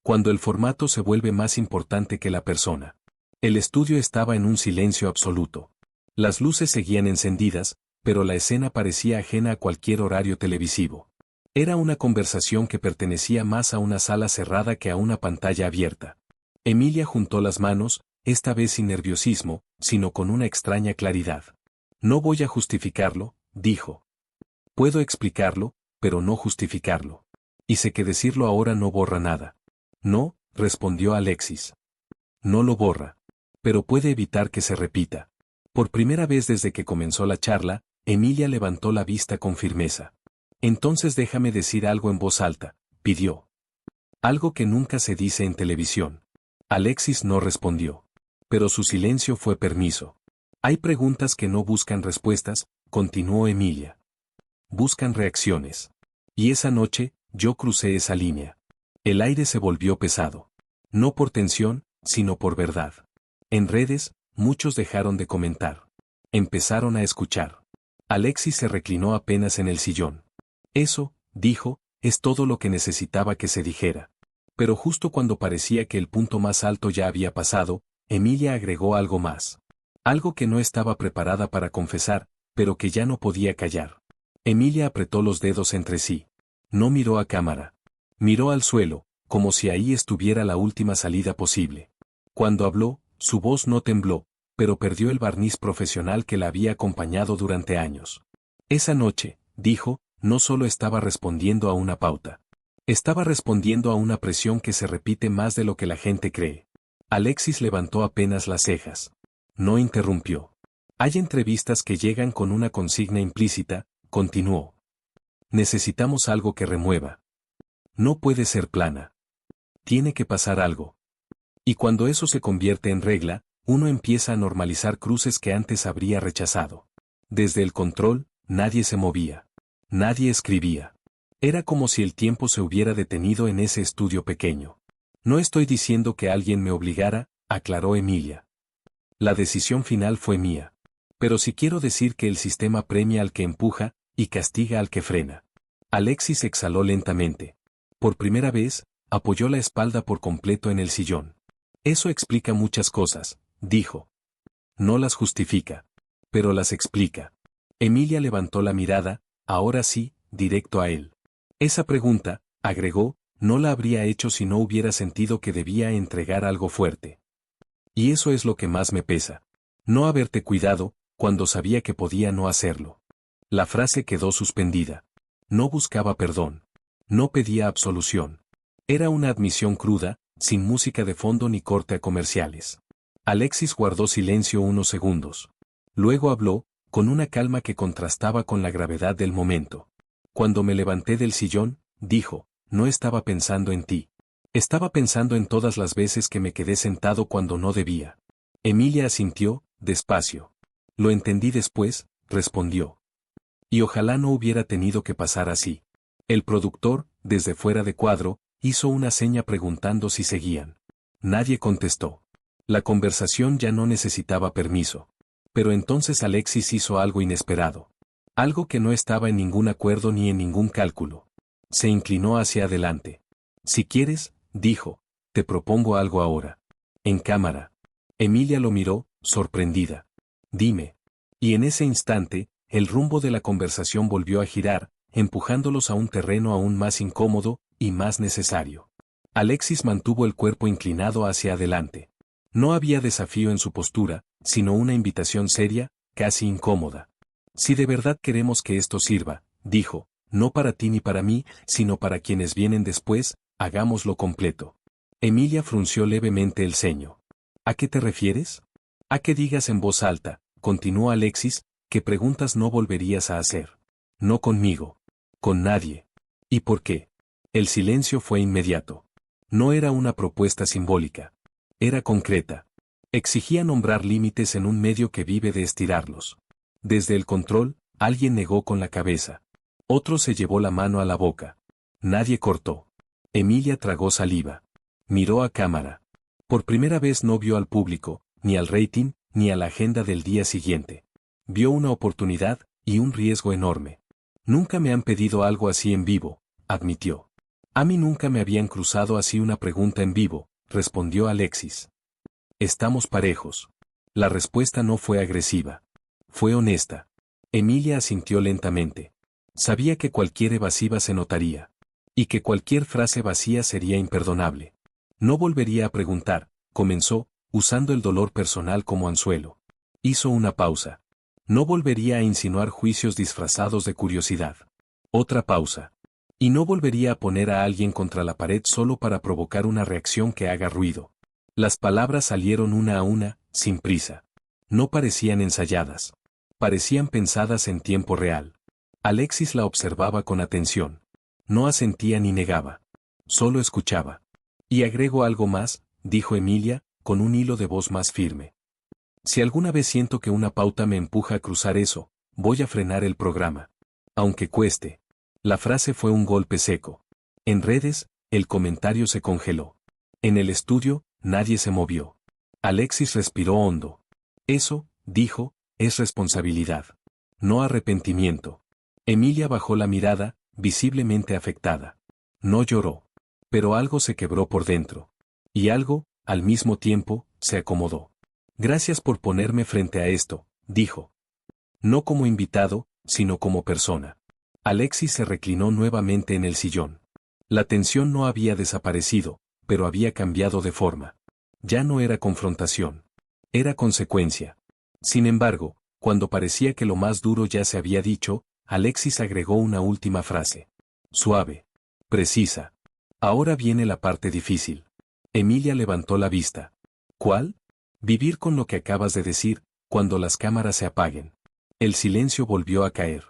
[SPEAKER 1] Cuando el formato se vuelve más importante que la persona. El estudio estaba en un silencio absoluto. Las luces seguían encendidas, pero la escena parecía ajena a cualquier horario televisivo. Era una conversación que pertenecía más a una sala cerrada que a una pantalla abierta. Emilia juntó las manos, esta vez sin nerviosismo, sino con una extraña claridad. No voy a justificarlo, dijo. Puedo explicarlo, pero no justificarlo. Y sé que decirlo ahora no borra nada. No, respondió Alexis. No lo borra. Pero puede evitar que se repita. Por primera vez desde que comenzó la charla, Emilia levantó la vista con firmeza. Entonces déjame decir algo en voz alta, pidió. Algo que nunca se dice en televisión. Alexis no respondió. Pero su silencio fue permiso. Hay preguntas que no buscan respuestas, continuó Emilia. Buscan reacciones. Y esa noche, yo crucé esa línea. El aire se volvió pesado. No por tensión, sino por verdad. En redes, muchos dejaron de comentar. Empezaron a escuchar. Alexis se reclinó apenas en el sillón. Eso, dijo, es todo lo que necesitaba que se dijera. Pero justo cuando parecía que el punto más alto ya había pasado, Emilia agregó algo más. Algo que no estaba preparada para confesar, pero que ya no podía callar. Emilia apretó los dedos entre sí. No miró a cámara. Miró al suelo, como si ahí estuviera la última salida posible. Cuando habló, su voz no tembló, pero perdió el barniz profesional que la había acompañado durante años. Esa noche, dijo, no solo estaba respondiendo a una pauta. Estaba respondiendo a una presión que se repite más de lo que la gente cree. Alexis levantó apenas las cejas. No interrumpió. Hay entrevistas que llegan con una consigna implícita, continuó. Necesitamos algo que remueva. No puede ser plana. Tiene que pasar algo. Y cuando eso se convierte en regla, uno empieza a normalizar cruces que antes habría rechazado. Desde el control, nadie se movía. Nadie escribía. Era como si el tiempo se hubiera detenido en ese estudio pequeño. No estoy diciendo que alguien me obligara, aclaró Emilia. La decisión final fue mía. Pero sí quiero decir que el sistema premia al que empuja, y castiga al que frena. Alexis exhaló lentamente. Por primera vez, apoyó la espalda por completo en el sillón. Eso explica muchas cosas, dijo. No las justifica. Pero las explica. Emilia levantó la mirada, ahora sí, directo a él. Esa pregunta, agregó, no la habría hecho si no hubiera sentido que debía entregar algo fuerte. Y eso es lo que más me pesa. No haberte cuidado, cuando sabía que podía no hacerlo. La frase quedó suspendida. No buscaba perdón. No pedía absolución. Era una admisión cruda, sin música de fondo ni corte a comerciales. Alexis guardó silencio unos segundos. Luego habló, con una calma que contrastaba con la gravedad del momento. Cuando me levanté del sillón, dijo, no estaba pensando en ti. Estaba pensando en todas las veces que me quedé sentado cuando no debía. Emilia asintió, despacio. Lo entendí después, respondió. Y ojalá no hubiera tenido que pasar así. El productor, desde fuera de cuadro, hizo una seña preguntando si seguían. Nadie contestó. La conversación ya no necesitaba permiso. Pero entonces Alexis hizo algo inesperado. Algo que no estaba en ningún acuerdo ni en ningún cálculo. Se inclinó hacia adelante. Si quieres, dijo, te propongo algo ahora. En cámara. Emilia lo miró, sorprendida. Dime. Y en ese instante, el rumbo de la conversación volvió a girar, empujándolos a un terreno aún más incómodo, y más necesario. Alexis mantuvo el cuerpo inclinado hacia adelante. No había desafío en su postura, sino una invitación seria, casi incómoda. Si de verdad queremos que esto sirva, dijo, no para ti ni para mí, sino para quienes vienen después, hagámoslo completo. Emilia frunció levemente el ceño. ¿A qué te refieres? A que digas en voz alta, continuó Alexis, que preguntas no volverías a hacer. No conmigo. Con nadie. ¿Y por qué? El silencio fue inmediato. No era una propuesta simbólica. Era concreta. Exigía nombrar límites en un medio que vive de estirarlos. Desde el control, alguien negó con la cabeza. Otro se llevó la mano a la boca. Nadie cortó. Emilia tragó saliva. Miró a cámara. Por primera vez no vio al público, ni al rating, ni a la agenda del día siguiente. Vio una oportunidad, y un riesgo enorme. Nunca me han pedido algo así en vivo, admitió. A mí nunca me habían cruzado así una pregunta en vivo, respondió Alexis. Estamos parejos. La respuesta no fue agresiva. Fue honesta. Emilia asintió lentamente. Sabía que cualquier evasiva se notaría. Y que cualquier frase vacía sería imperdonable. No volvería a preguntar, comenzó, usando el dolor personal como anzuelo. Hizo una pausa. No volvería a insinuar juicios disfrazados de curiosidad. Otra pausa. Y no volvería a poner a alguien contra la pared solo para provocar una reacción que haga ruido. Las palabras salieron una a una, sin prisa. No parecían ensayadas. Parecían pensadas en tiempo real. Alexis la observaba con atención. No asentía ni negaba. Solo escuchaba. Y agrego algo más, dijo Emilia, con un hilo de voz más firme. Si alguna vez siento que una pauta me empuja a cruzar eso, voy a frenar el programa. Aunque cueste. La frase fue un golpe seco. En redes, el comentario se congeló. En el estudio, nadie se movió. Alexis respiró hondo. Eso, dijo, es responsabilidad. No arrepentimiento. Emilia bajó la mirada, visiblemente afectada. No lloró. Pero algo se quebró por dentro. Y algo, al mismo tiempo, se acomodó. Gracias por ponerme frente a esto, dijo. No como invitado, sino como persona. Alexis se reclinó nuevamente en el sillón. La tensión no había desaparecido, pero había cambiado de forma. Ya no era confrontación. Era consecuencia. Sin embargo, cuando parecía que lo más duro ya se había dicho, Alexis agregó una última frase. Suave. Precisa. Ahora viene la parte difícil. Emilia levantó la vista. ¿Cuál? Vivir con lo que acabas de decir, cuando las cámaras se apaguen. El silencio volvió a caer.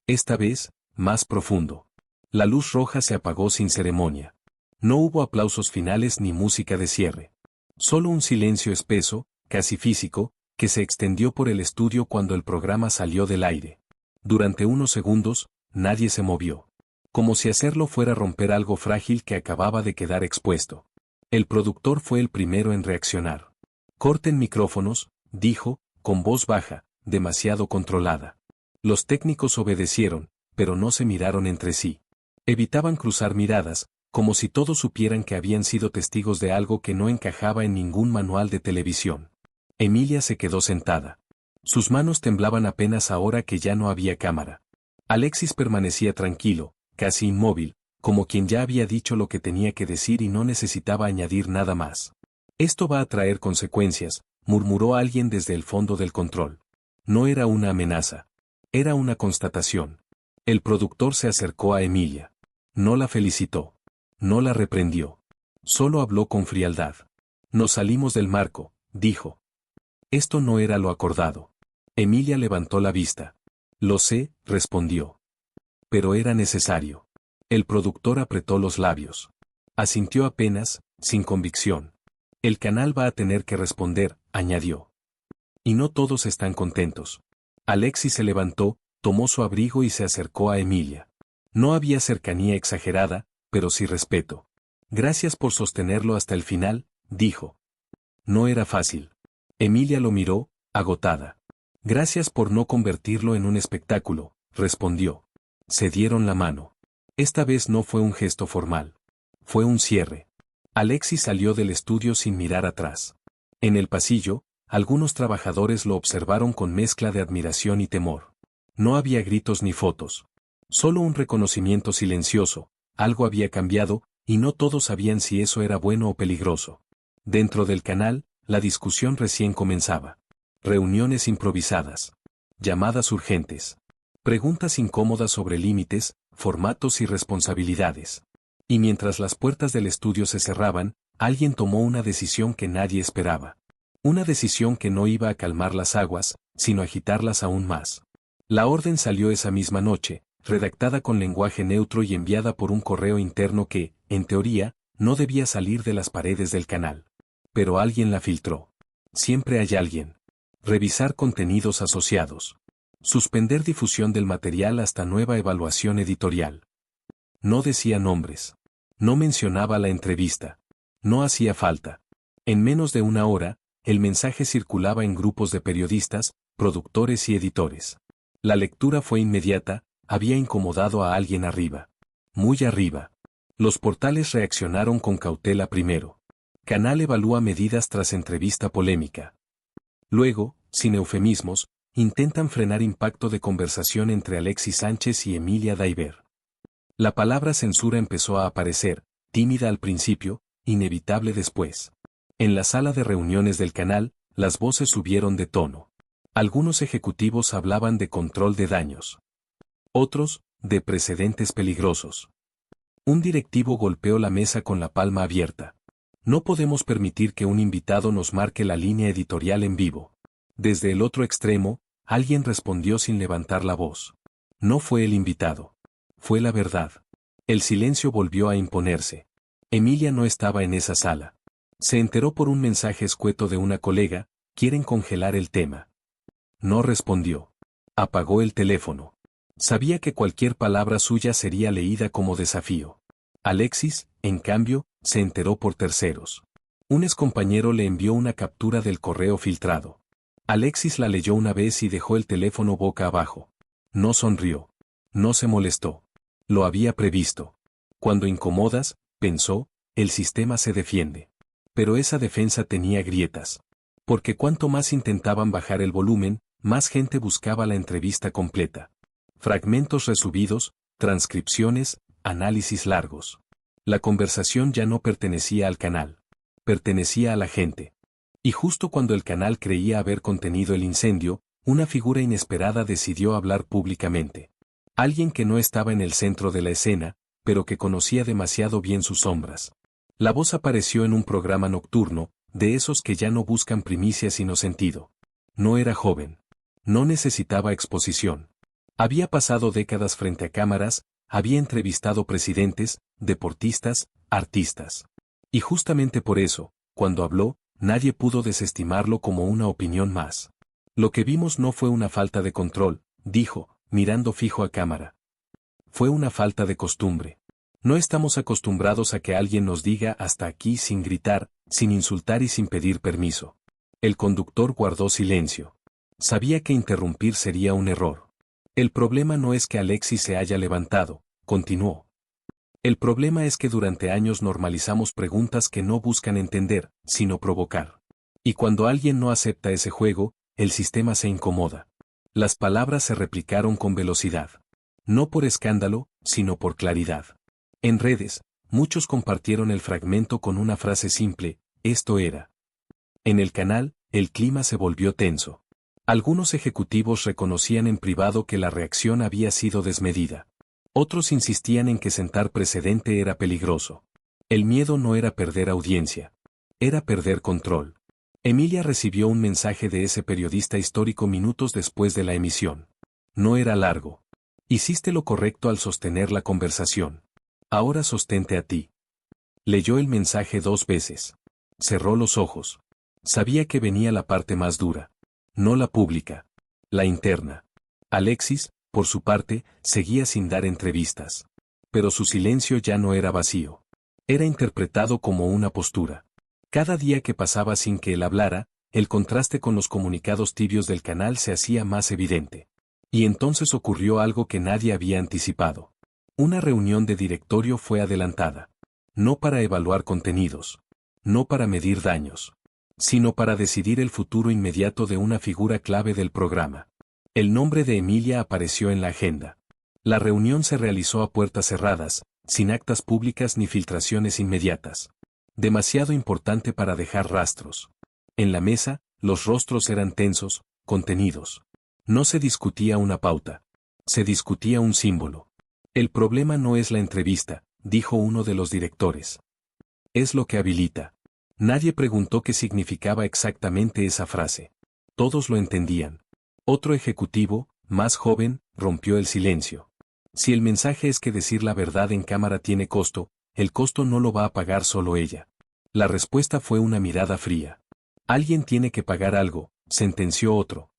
[SPEAKER 1] Esta vez, más profundo. La luz roja se apagó sin ceremonia. No hubo aplausos finales ni música de cierre. Solo un silencio espeso, casi físico, que se extendió por el estudio cuando el programa salió del aire. Durante unos segundos, nadie se movió. Como si hacerlo fuera romper algo frágil que acababa de quedar expuesto. El productor fue el primero en reaccionar. Corten micrófonos, dijo, con voz baja, demasiado controlada. Los técnicos obedecieron, pero no se miraron entre sí. Evitaban cruzar miradas, como si todos supieran que habían sido testigos de algo que no encajaba en ningún manual de televisión. Emilia se quedó sentada. Sus manos temblaban apenas ahora que ya no había cámara. Alexis permanecía tranquilo, casi inmóvil, como quien ya había dicho lo que tenía que decir y no necesitaba añadir nada más. Esto va a traer consecuencias, murmuró alguien desde el fondo del control. No era una amenaza. Era una constatación. El productor se acercó a Emilia. No la felicitó. No la reprendió. Solo habló con frialdad. Nos salimos del marco, dijo. Esto no era lo acordado. Emilia levantó la vista. Lo sé, respondió. Pero era necesario. El productor apretó los labios. Asintió apenas, sin convicción. El canal va a tener que responder, añadió. Y no todos están contentos. Alexis se levantó, tomó su abrigo y se acercó a Emilia. No había cercanía exagerada, pero sí respeto. Gracias por sostenerlo hasta el final, dijo. No era fácil. Emilia lo miró, agotada. Gracias por no convertirlo en un espectáculo, respondió. Se dieron la mano. Esta vez no fue un gesto formal. Fue un cierre. Alexis salió del estudio sin mirar atrás. En el pasillo, algunos trabajadores lo observaron con mezcla de admiración y temor. No había gritos ni fotos. Solo un reconocimiento silencioso. Algo había cambiado, y no todos sabían si eso era bueno o peligroso. Dentro del canal, la discusión recién comenzaba. Reuniones improvisadas. Llamadas urgentes. Preguntas incómodas sobre límites, formatos y responsabilidades. Y mientras las puertas del estudio se cerraban, alguien tomó una decisión que nadie esperaba. Una decisión que no iba a calmar las aguas, sino agitarlas aún más. La orden salió esa misma noche, redactada con lenguaje neutro y enviada por un correo interno que, en teoría, no debía salir de las paredes del canal. Pero alguien la filtró. Siempre hay alguien. Revisar contenidos asociados. Suspender difusión del material hasta nueva evaluación editorial. No decía nombres. No mencionaba la entrevista. No hacía falta. En menos de una hora, el mensaje circulaba en grupos de periodistas, productores y editores. La lectura fue inmediata, había incomodado a alguien arriba. Muy arriba. Los portales reaccionaron con cautela primero. Canal evalúa medidas tras entrevista polémica. Luego, sin eufemismos, intentan frenar impacto de conversación entre Alexis Sánchez y Emilia Daiber. La palabra censura empezó a aparecer, tímida al principio, inevitable después. En la sala de reuniones del canal, las voces subieron de tono. Algunos ejecutivos hablaban de control de daños. Otros, de precedentes peligrosos. Un directivo golpeó la mesa con la palma abierta. No podemos permitir que un invitado nos marque la línea editorial en vivo. Desde el otro extremo, alguien respondió sin levantar la voz. No fue el invitado. Fue la verdad. El silencio volvió a imponerse. Emilia no estaba en esa sala. Se enteró por un mensaje escueto de una colega, quieren congelar el tema. No respondió. Apagó el teléfono. Sabía que cualquier palabra suya sería leída como desafío. Alexis, en cambio, se enteró por terceros. Un excompañero le envió una captura del correo filtrado. Alexis la leyó una vez y dejó el teléfono boca abajo. No sonrió. No se molestó. Lo había previsto. Cuando incomodas, pensó, el sistema se defiende. Pero esa defensa tenía grietas. Porque cuanto más intentaban bajar el volumen, más gente buscaba la entrevista completa. Fragmentos resubidos, transcripciones, análisis largos. La conversación ya no pertenecía al canal. Pertenecía a la gente. Y justo cuando el canal creía haber contenido el incendio, una figura inesperada decidió hablar públicamente. Alguien que no estaba en el centro de la escena, pero que conocía demasiado bien sus sombras. La voz apareció en un programa nocturno, de esos que ya no buscan primicias sino sentido. No era joven. No necesitaba exposición. Había pasado décadas frente a cámaras, había entrevistado presidentes, deportistas, artistas. Y justamente por eso, cuando habló, nadie pudo desestimarlo como una opinión más. Lo que vimos no fue una falta de control, dijo, mirando fijo a cámara. Fue una falta de costumbre. No estamos acostumbrados a que alguien nos diga hasta aquí sin gritar, sin insultar y sin pedir permiso. El conductor guardó silencio. Sabía que interrumpir sería un error. El problema no es que Alexis se haya levantado, continuó. El problema es que durante años normalizamos preguntas que no buscan entender, sino provocar. Y cuando alguien no acepta ese juego, el sistema se incomoda. Las palabras se replicaron con velocidad. No por escándalo, sino por claridad. En redes, muchos compartieron el fragmento con una frase simple, esto era. En el canal, el clima se volvió tenso. Algunos ejecutivos reconocían en privado que la reacción había sido desmedida. Otros insistían en que sentar precedente era peligroso. El miedo no era perder audiencia. Era perder control. Emilia recibió un mensaje de ese periodista histórico minutos después de la emisión. No era largo. Hiciste lo correcto al sostener la conversación. Ahora sostente a ti. Leyó el mensaje 2 veces. Cerró los ojos. Sabía que venía la parte más dura. No la pública. La interna. Alexis, por su parte, seguía sin dar entrevistas. Pero su silencio ya no era vacío. Era interpretado como una postura. Cada día que pasaba sin que él hablara, el contraste con los comunicados tibios del canal se hacía más evidente. Y entonces ocurrió algo que nadie había anticipado. Una reunión de directorio fue adelantada. No para evaluar contenidos. No para medir daños. Sino para decidir el futuro inmediato de una figura clave del programa. El nombre de Emilia apareció en la agenda. La reunión se realizó a puertas cerradas, sin actas públicas ni filtraciones inmediatas. Demasiado importante para dejar rastros. En la mesa, los rostros eran tensos, contenidos. No se discutía una pauta. Se discutía un símbolo. El problema no es la entrevista, dijo uno de los directores. Es lo que habilita. Nadie preguntó qué significaba exactamente esa frase. Todos lo entendían. Otro ejecutivo, más joven, rompió el silencio. Si el mensaje es que decir la verdad en cámara tiene costo, el costo no lo va a pagar solo ella. La respuesta fue una mirada fría. Alguien tiene que pagar algo, sentenció otro.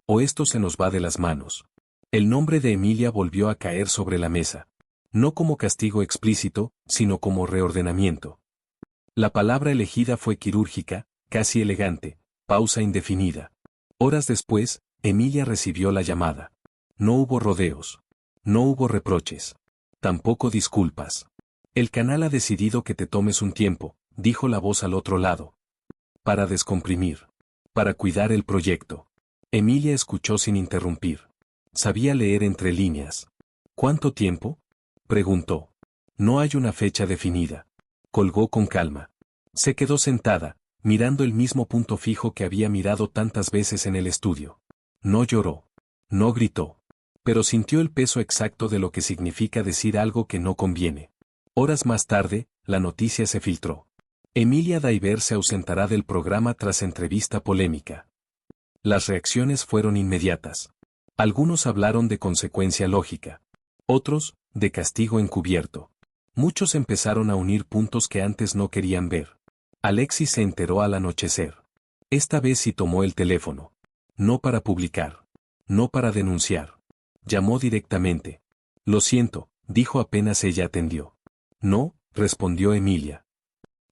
[SPEAKER 1] O esto se nos va de las manos. El nombre de Emilia volvió a caer sobre la mesa. No como castigo explícito, sino como reordenamiento. La palabra elegida fue quirúrgica, casi elegante, pausa indefinida. Horas después, Emilia recibió la llamada. No hubo rodeos. No hubo reproches. Tampoco disculpas. El canal ha decidido que te tomes un tiempo, dijo la voz al otro lado. Para descomprimir. Para cuidar el proyecto. Emilia escuchó sin interrumpir. Sabía leer entre líneas. ¿Cuánto tiempo? Preguntó. No hay una fecha definida. Colgó con calma. Se quedó sentada, mirando el mismo punto fijo que había mirado tantas veces en el estudio. No lloró. No gritó. Pero sintió el peso exacto de lo que significa decir algo que no conviene. Horas más tarde, la noticia se filtró. Emilia Daiver se ausentará del programa tras entrevista polémica. Las reacciones fueron inmediatas. Algunos hablaron de consecuencia lógica. Otros, de castigo encubierto. Muchos empezaron a unir puntos que antes no querían ver. Alexis se enteró al anochecer. Esta vez sí tomó el teléfono. No para publicar. No para denunciar. Llamó directamente. Lo siento, dijo apenas ella atendió. No, respondió Emilia.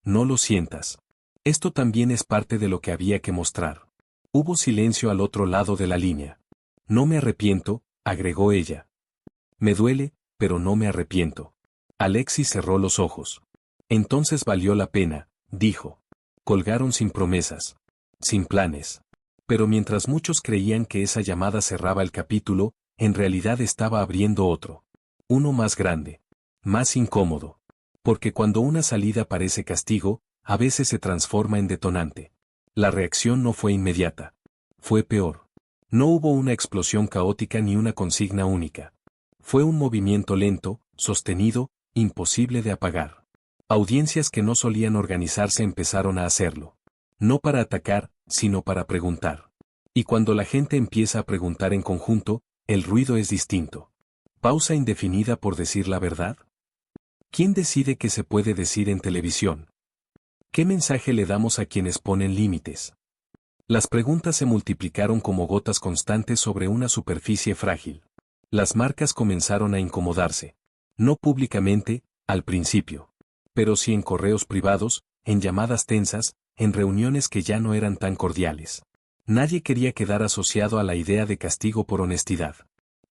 [SPEAKER 1] No lo sientas. Esto también es parte de lo que había que mostrar. Hubo silencio al otro lado de la línea. No me arrepiento, agregó ella. Me duele, pero no me arrepiento. Alexis cerró los ojos. Entonces valió la pena, dijo. Colgaron sin promesas. Sin planes. Pero mientras muchos creían que esa llamada cerraba el capítulo, en realidad estaba abriendo otro. Uno más grande. Más incómodo. Porque cuando una salida parece castigo, a veces se transforma en detonante. La reacción no fue inmediata. Fue peor. No hubo una explosión caótica ni una consigna única. Fue un movimiento lento, sostenido, imposible de apagar. Audiencias que no solían organizarse empezaron a hacerlo. No para atacar, sino para preguntar. Y cuando la gente empieza a preguntar en conjunto, el ruido es distinto. ¿Pausa indefinida por decir la verdad? ¿Quién decide qué se puede decir en televisión? ¿Qué mensaje le damos a quienes ponen límites? Las preguntas se multiplicaron como gotas constantes sobre una superficie frágil. Las marcas comenzaron a incomodarse. No públicamente, al principio. Pero sí en correos privados, en llamadas tensas, en reuniones que ya no eran tan cordiales. Nadie quería quedar asociado a la idea de castigo por honestidad.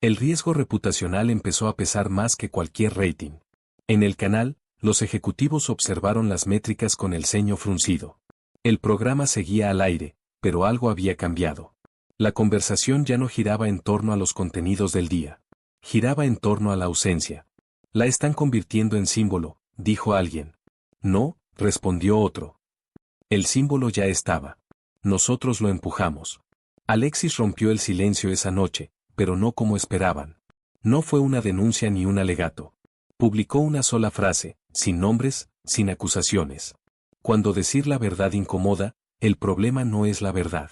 [SPEAKER 1] El riesgo reputacional empezó a pesar más que cualquier rating. En el canal, los ejecutivos observaron las métricas con el ceño fruncido. El programa seguía al aire, pero algo había cambiado. La conversación ya no giraba en torno a los contenidos del día. Giraba en torno a la ausencia. La están convirtiendo en símbolo, dijo alguien. No, respondió otro. El símbolo ya estaba. Nosotros lo empujamos. Alexis rompió el silencio esa noche, pero no como esperaban. No fue una denuncia ni un alegato. Publicó una sola frase, sin nombres, sin acusaciones. Cuando decir la verdad incomoda, el problema no es la verdad.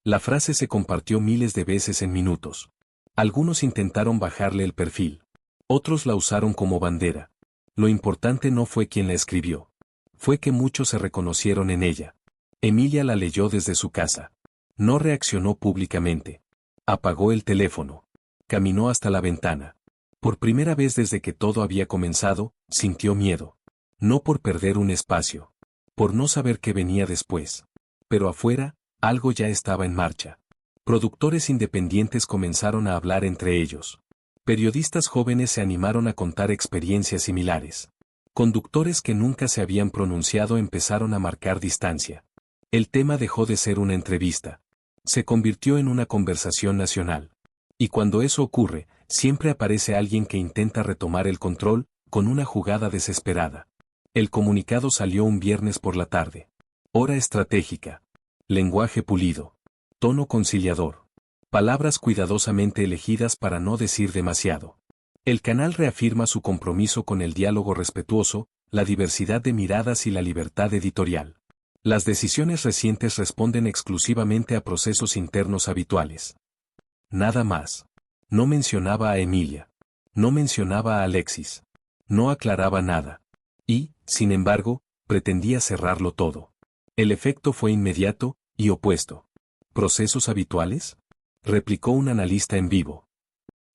[SPEAKER 1] La frase se compartió miles de veces en minutos. Algunos intentaron bajarle el perfil. Otros la usaron como bandera. Lo importante no fue quien la escribió. Fue que muchos se reconocieron en ella. Emilia la leyó desde su casa. No reaccionó públicamente. Apagó el teléfono. Caminó hasta la ventana. Por primera vez desde que todo había comenzado, sintió miedo. No por perder un espacio. Por no saber qué venía después. Pero afuera, algo ya estaba en marcha. Productores independientes comenzaron a hablar entre ellos. Periodistas jóvenes se animaron a contar experiencias similares. Conductores que nunca se habían pronunciado empezaron a marcar distancia. El tema dejó de ser una entrevista. Se convirtió en una conversación nacional. Y cuando eso ocurre, siempre aparece alguien que intenta retomar el control, con una jugada desesperada. El comunicado salió un viernes por la tarde. Hora estratégica. Lenguaje pulido. Tono conciliador. Palabras cuidadosamente elegidas para no decir demasiado. El canal reafirma su compromiso con el diálogo respetuoso, la diversidad de miradas y la libertad editorial. Las decisiones recientes responden exclusivamente a procesos internos habituales. Nada más. No mencionaba a Emilia. No mencionaba a Alexis. No aclaraba nada. Y, sin embargo, pretendía cerrarlo todo. El efecto fue inmediato y opuesto. ¿Procesos habituales?, replicó un analista en vivo.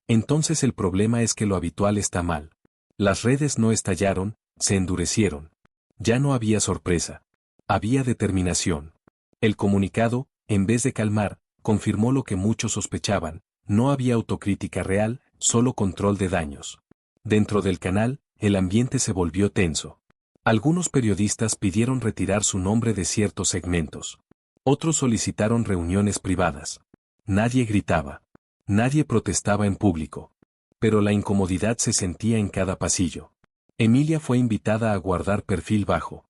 [SPEAKER 1] Entonces el problema es que lo habitual está mal. Las redes no estallaron, se endurecieron. Ya no había sorpresa. Había determinación. El comunicado, en vez de calmar, confirmó lo que muchos sospechaban: no había autocrítica real, solo control de daños. Dentro del canal, el ambiente se volvió tenso. Algunos periodistas pidieron retirar su nombre de ciertos segmentos. Otros solicitaron reuniones privadas. Nadie gritaba. Nadie protestaba en público. Pero la incomodidad se sentía en cada pasillo. Emilia fue invitada a guardar perfil bajo.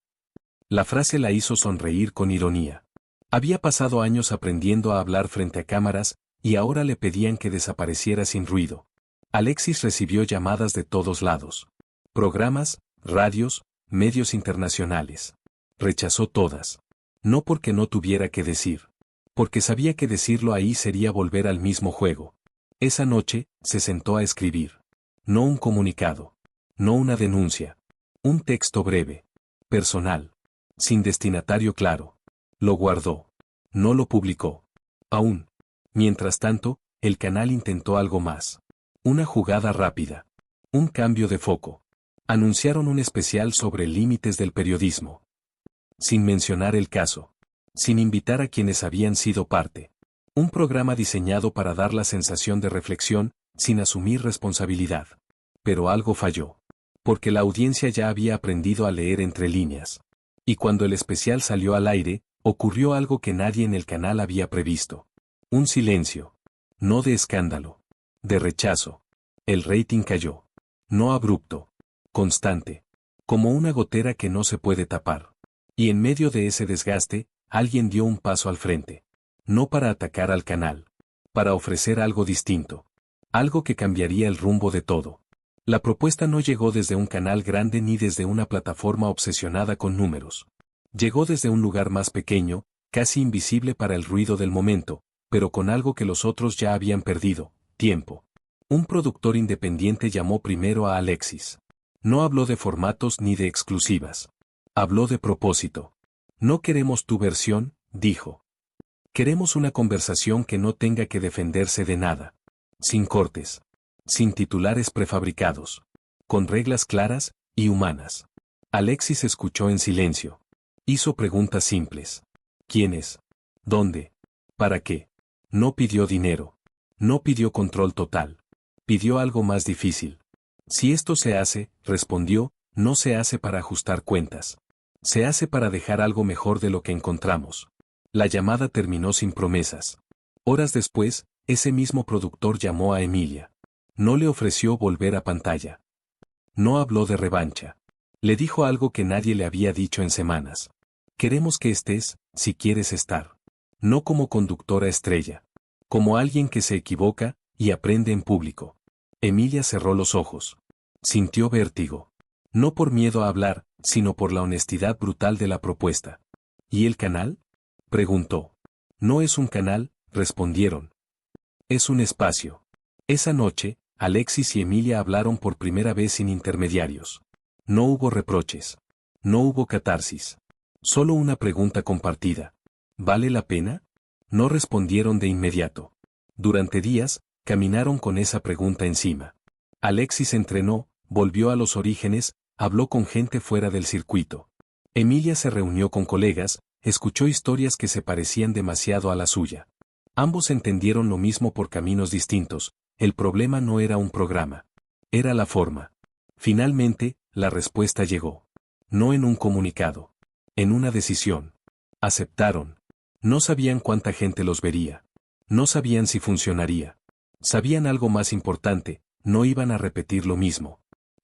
[SPEAKER 1] La frase la hizo sonreír con ironía. Había pasado años aprendiendo a hablar frente a cámaras, y ahora le pedían que desapareciera sin ruido. Alexis recibió llamadas de todos lados. Programas, radios, medios internacionales. Rechazó todas. No porque no tuviera que decir. Porque sabía que decirlo ahí sería volver al mismo juego. Esa noche, se sentó a escribir. No un comunicado. No una denuncia. Un texto breve. Personal. Sin destinatario claro. Lo guardó. No lo publicó. Aún. Mientras tanto, el canal intentó algo más. Una jugada rápida. Un cambio de foco. Anunciaron un especial sobre límites del periodismo. Sin mencionar el caso. Sin invitar a quienes habían sido parte. Un programa diseñado para dar la sensación de reflexión, sin asumir responsabilidad. Pero algo falló. Porque la audiencia ya había aprendido a leer entre líneas. Y cuando el especial salió al aire, ocurrió algo que nadie en el canal había previsto. Un silencio. No de escándalo. De rechazo. El rating cayó. No abrupto. Constante. Como una gotera que no se puede tapar. Y en medio de ese desgaste, alguien dio un paso al frente. No para atacar al canal. Para ofrecer algo distinto. Algo que cambiaría el rumbo de todo. La propuesta no llegó desde un canal grande ni desde una plataforma obsesionada con números. Llegó desde un lugar más pequeño, casi invisible para el ruido del momento, pero con algo que los otros ya habían perdido: tiempo. Un productor independiente llamó primero a Alexis. No habló de formatos ni de exclusivas. Habló de propósito. No queremos tu versión, dijo. Queremos una conversación que no tenga que defenderse de nada. Sin cortes. Sin titulares prefabricados. Con reglas claras y humanas. Alexis escuchó en silencio. Hizo preguntas simples. ¿Quién es? ¿Dónde? ¿Para qué? No pidió dinero. No pidió control total. Pidió algo más difícil. Si esto se hace, respondió, no se hace para ajustar cuentas. Se hace para dejar algo mejor de lo que encontramos. La llamada terminó sin promesas. Horas después, ese mismo productor llamó a Emilia. No le ofreció volver a pantalla. No habló de revancha. Le dijo algo que nadie le había dicho en semanas. Queremos que estés, si quieres estar. No como conductora estrella. Como alguien que se equivoca y aprende en público. Emilia cerró los ojos. Sintió vértigo. No por miedo a hablar, sino por la honestidad brutal de la propuesta. ¿Y el canal?, preguntó. No es un canal, respondieron. Es un espacio. Esa noche, Alexis y Emilia hablaron por primera vez sin intermediarios. No hubo reproches. No hubo catarsis. Solo una pregunta compartida. ¿Vale la pena? No respondieron de inmediato. Durante días, caminaron con esa pregunta encima. Alexis entrenó, volvió a los orígenes, habló con gente fuera del circuito. Emilia se reunió con colegas, escuchó historias que se parecían demasiado a la suya. Ambos entendieron lo mismo por caminos distintos: el problema no era un programa. Era la forma. Finalmente, la respuesta llegó. No en un comunicado. En una decisión. Aceptaron. No sabían cuánta gente los vería. No sabían si funcionaría. Sabían algo más importante: no iban a repetir lo mismo.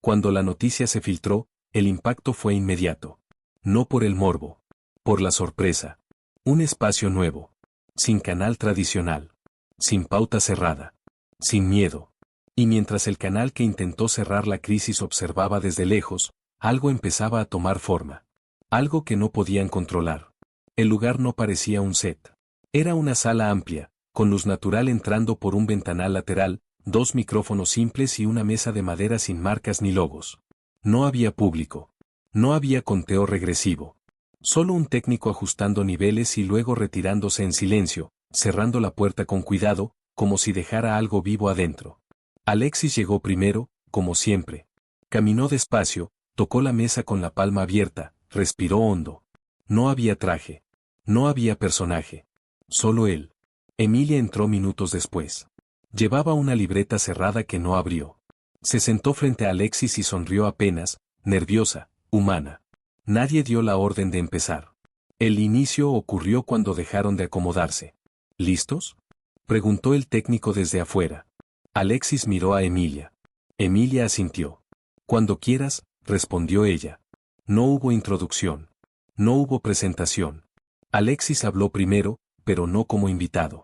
[SPEAKER 1] Cuando la noticia se filtró, el impacto fue inmediato. No por el morbo. Por la sorpresa. Un espacio nuevo. Sin canal tradicional. Sin pauta cerrada. Sin miedo. Y mientras el canal que intentó cerrar la crisis observaba desde lejos, algo empezaba a tomar forma. Algo que no podían controlar. El lugar no parecía un set. Era una sala amplia, con luz natural entrando por un ventanal lateral, 2 micrófonos simples y una mesa de madera sin marcas ni logos. No había público. No había conteo regresivo. Solo un técnico ajustando niveles y luego retirándose en silencio, cerrando la puerta con cuidado, como si dejara algo vivo adentro. Alexis llegó primero, como siempre. Caminó despacio, tocó la mesa con la palma abierta, respiró hondo. No había traje. No había personaje. Solo él. Emilia entró minutos después. Llevaba una libreta cerrada que no abrió. Se sentó frente a Alexis y sonrió apenas, nerviosa, humana. Nadie dio la orden de empezar. El inicio ocurrió cuando dejaron de acomodarse. ¿Listos?, preguntó el técnico desde afuera. Alexis miró a Emilia. Emilia asintió. Cuando quieras, respondió ella. No hubo introducción. No hubo presentación. Alexis habló primero, pero no como invitado.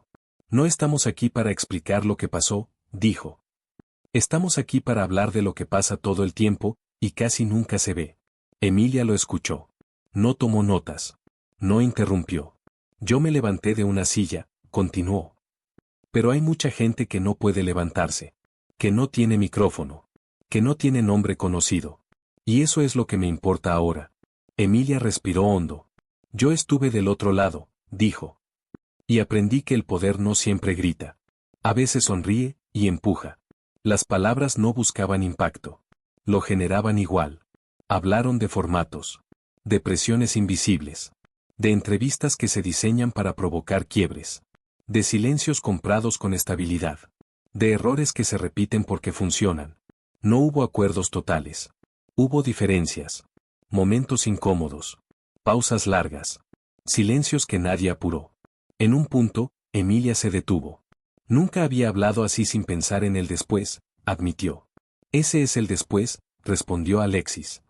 [SPEAKER 1] No estamos aquí para explicar lo que pasó, dijo. Estamos aquí para hablar de lo que pasa todo el tiempo, y casi nunca se ve. Emilia lo escuchó. No tomó notas. No interrumpió. Yo me levanté de una silla, continuó. Pero hay mucha gente que no puede levantarse. Que no tiene micrófono. Que no tiene nombre conocido. Y eso es lo que me importa ahora. Emilia respiró hondo. Yo estuve del otro lado, dijo. Y aprendí que el poder no siempre grita. A veces sonríe, y empuja. Las palabras no buscaban impacto. Lo generaban igual. Hablaron de formatos. De presiones invisibles. De entrevistas que se diseñan para provocar quiebres. De silencios comprados con estabilidad. De errores que se repiten porque funcionan. No hubo acuerdos totales. Hubo diferencias. Momentos incómodos. Pausas largas. Silencios que nadie apuró. En un punto, Emilia se detuvo. Nunca había hablado así sin pensar en el después, admitió. Ese es el después, respondió Alexis.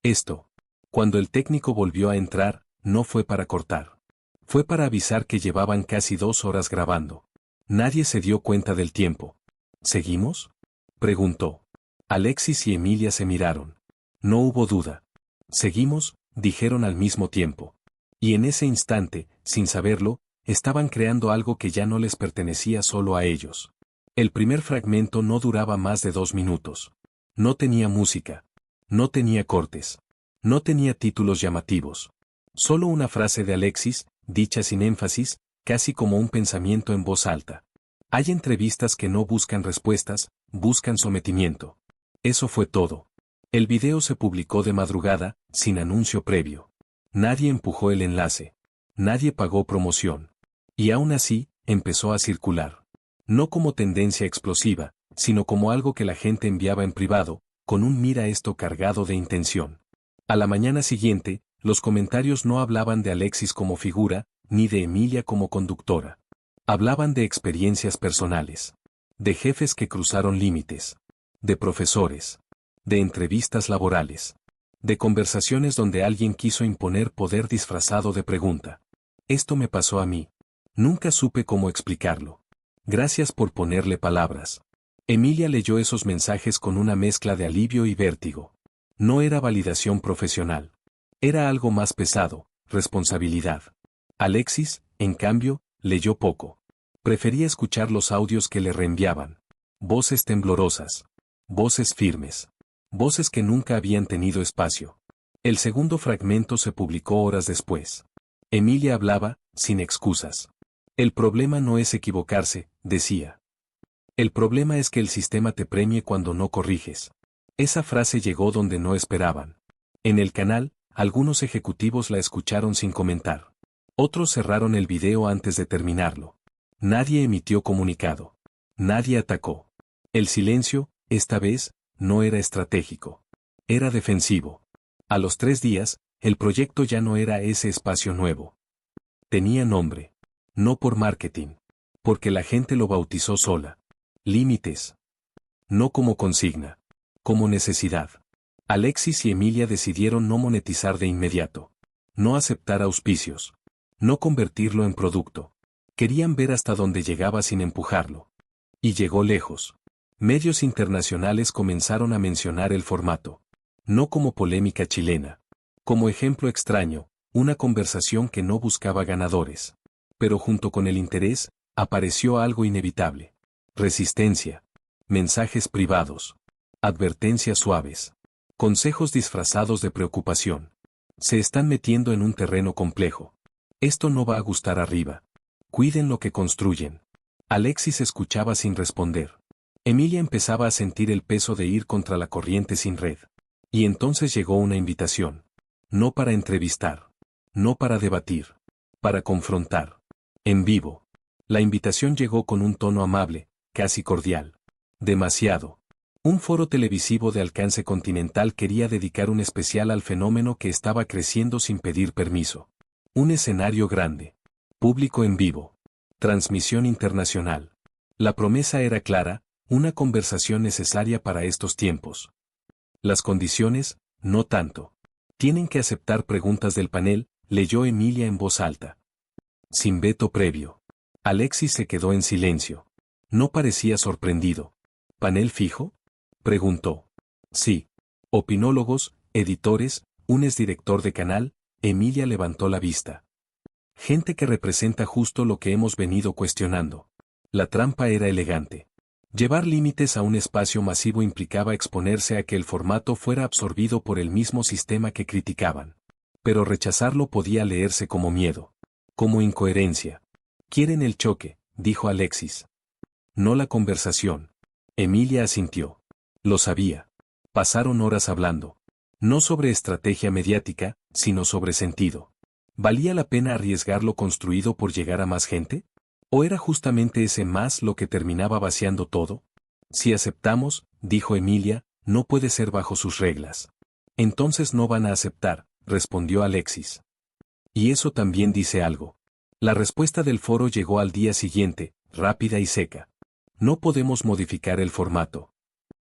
[SPEAKER 1] Esto. Cuando el técnico volvió a entrar, no fue para cortar. Fue para avisar que llevaban casi 2 horas grabando. Nadie se dio cuenta del tiempo. ¿Seguimos?, preguntó. Alexis y Emilia se miraron. No hubo duda. Seguimos, dijeron al mismo tiempo. Y en ese instante, sin saberlo, estaban creando algo que ya no les pertenecía solo a ellos. El primer fragmento no duraba más de 2 minutos. No tenía música. No tenía cortes. No tenía títulos llamativos. Solo una frase de Alexis, dicha sin énfasis, casi como un pensamiento en voz alta. Hay entrevistas que no buscan respuestas, buscan sometimiento. Eso fue todo. El video se publicó de madrugada, sin anuncio previo. Nadie empujó el enlace. Nadie pagó promoción. Y aún así, empezó a circular. No como tendencia explosiva, sino como algo que la gente enviaba en privado, con un mira esto cargado de intención. A la mañana siguiente, los comentarios no hablaban de Alexis como figura, ni de Emilia como conductora. Hablaban de experiencias personales. De jefes que cruzaron límites. De profesores. De entrevistas laborales. De conversaciones donde alguien quiso imponer poder disfrazado de pregunta. Esto me pasó a mí. Nunca supe cómo explicarlo. Gracias por ponerle palabras. Emilia leyó esos mensajes con una mezcla de alivio y vértigo. No era validación profesional. Era algo más pesado, responsabilidad. Alexis, en cambio, leyó poco. Prefería escuchar los audios que le reenviaban. Voces temblorosas. Voces firmes. Voces que nunca habían tenido espacio. El segundo fragmento se publicó horas después. Emilia hablaba, sin excusas. El problema no es equivocarse, decía. El problema es que el sistema te premie cuando no corriges. Esa frase llegó donde no esperaban. En el canal, algunos ejecutivos la escucharon sin comentar. Otros cerraron el video antes de terminarlo. Nadie emitió comunicado. Nadie atacó. El silencio, esta vez, no era estratégico. Era defensivo. A los 3 días, el proyecto ya no era ese espacio nuevo. Tenía nombre. No por marketing. Porque la gente lo bautizó sola. Límites. No como consigna. como necesidad. Alexis y Emilia decidieron no monetizar de inmediato. No aceptar auspicios. No convertirlo en producto. Querían ver hasta dónde llegaba sin empujarlo. Y llegó lejos. Medios internacionales comenzaron a mencionar el formato. No como polémica chilena. Como ejemplo extraño, una conversación que no buscaba ganadores. Pero junto con el interés, apareció algo inevitable. Resistencia. Mensajes privados. Advertencias suaves. Consejos disfrazados de preocupación. Se están metiendo en un terreno complejo. Esto no va a gustar arriba. Cuiden lo que construyen. Alexis escuchaba sin responder. Emilia empezaba a sentir el peso de ir contra la corriente sin red. Y entonces llegó una invitación. No para entrevistar. No para debatir. Para confrontar. En vivo. La invitación llegó con un tono amable, casi cordial. Demasiado. Un foro televisivo de alcance continental quería dedicar un especial al fenómeno que estaba creciendo sin pedir permiso. Un escenario grande. Público en vivo. Transmisión internacional. La promesa era clara, una conversación necesaria para estos tiempos. Las condiciones, no tanto. Tienen que aceptar preguntas del panel, leyó Emilia en voz alta. Sin veto previo. Alexis se quedó en silencio. No parecía sorprendido. ¿Panel fijo? Preguntó. Sí. Opinólogos, editores, un exdirector de canal, Emilia levantó la vista. Gente que representa justo lo que hemos venido cuestionando. La trampa era elegante. Llevar límites a un espacio masivo implicaba exponerse a que el formato fuera absorbido por el mismo sistema que criticaban. Pero rechazarlo podía leerse como miedo. Como incoherencia. Quieren el choque, dijo Alexis. No la conversación. Emilia asintió. Lo sabía. Pasaron horas hablando. No sobre estrategia mediática, sino sobre sentido. ¿Valía la pena arriesgar lo construido por llegar a más gente? ¿O era justamente ese más lo que terminaba vaciando todo? Si aceptamos, dijo Emilia, no puede ser bajo sus reglas. Entonces no van a aceptar, respondió Alexis. Y eso también dice algo. La respuesta del foro llegó al día siguiente, rápida y seca. No podemos modificar el formato.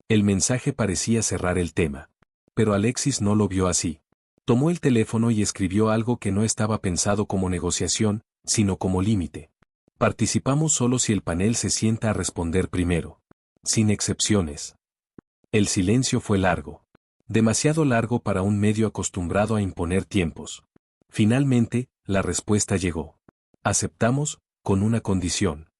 [SPEAKER 1] El mensaje parecía cerrar el tema. Pero Alexis no lo vio así. Tomó el teléfono y escribió algo que no estaba pensado como negociación, sino como límite. Participamos solo si el panel se sienta a responder primero. Sin excepciones. El silencio fue largo. Demasiado largo para un medio acostumbrado a imponer tiempos. Finalmente, la respuesta llegó. Aceptamos, con una condición.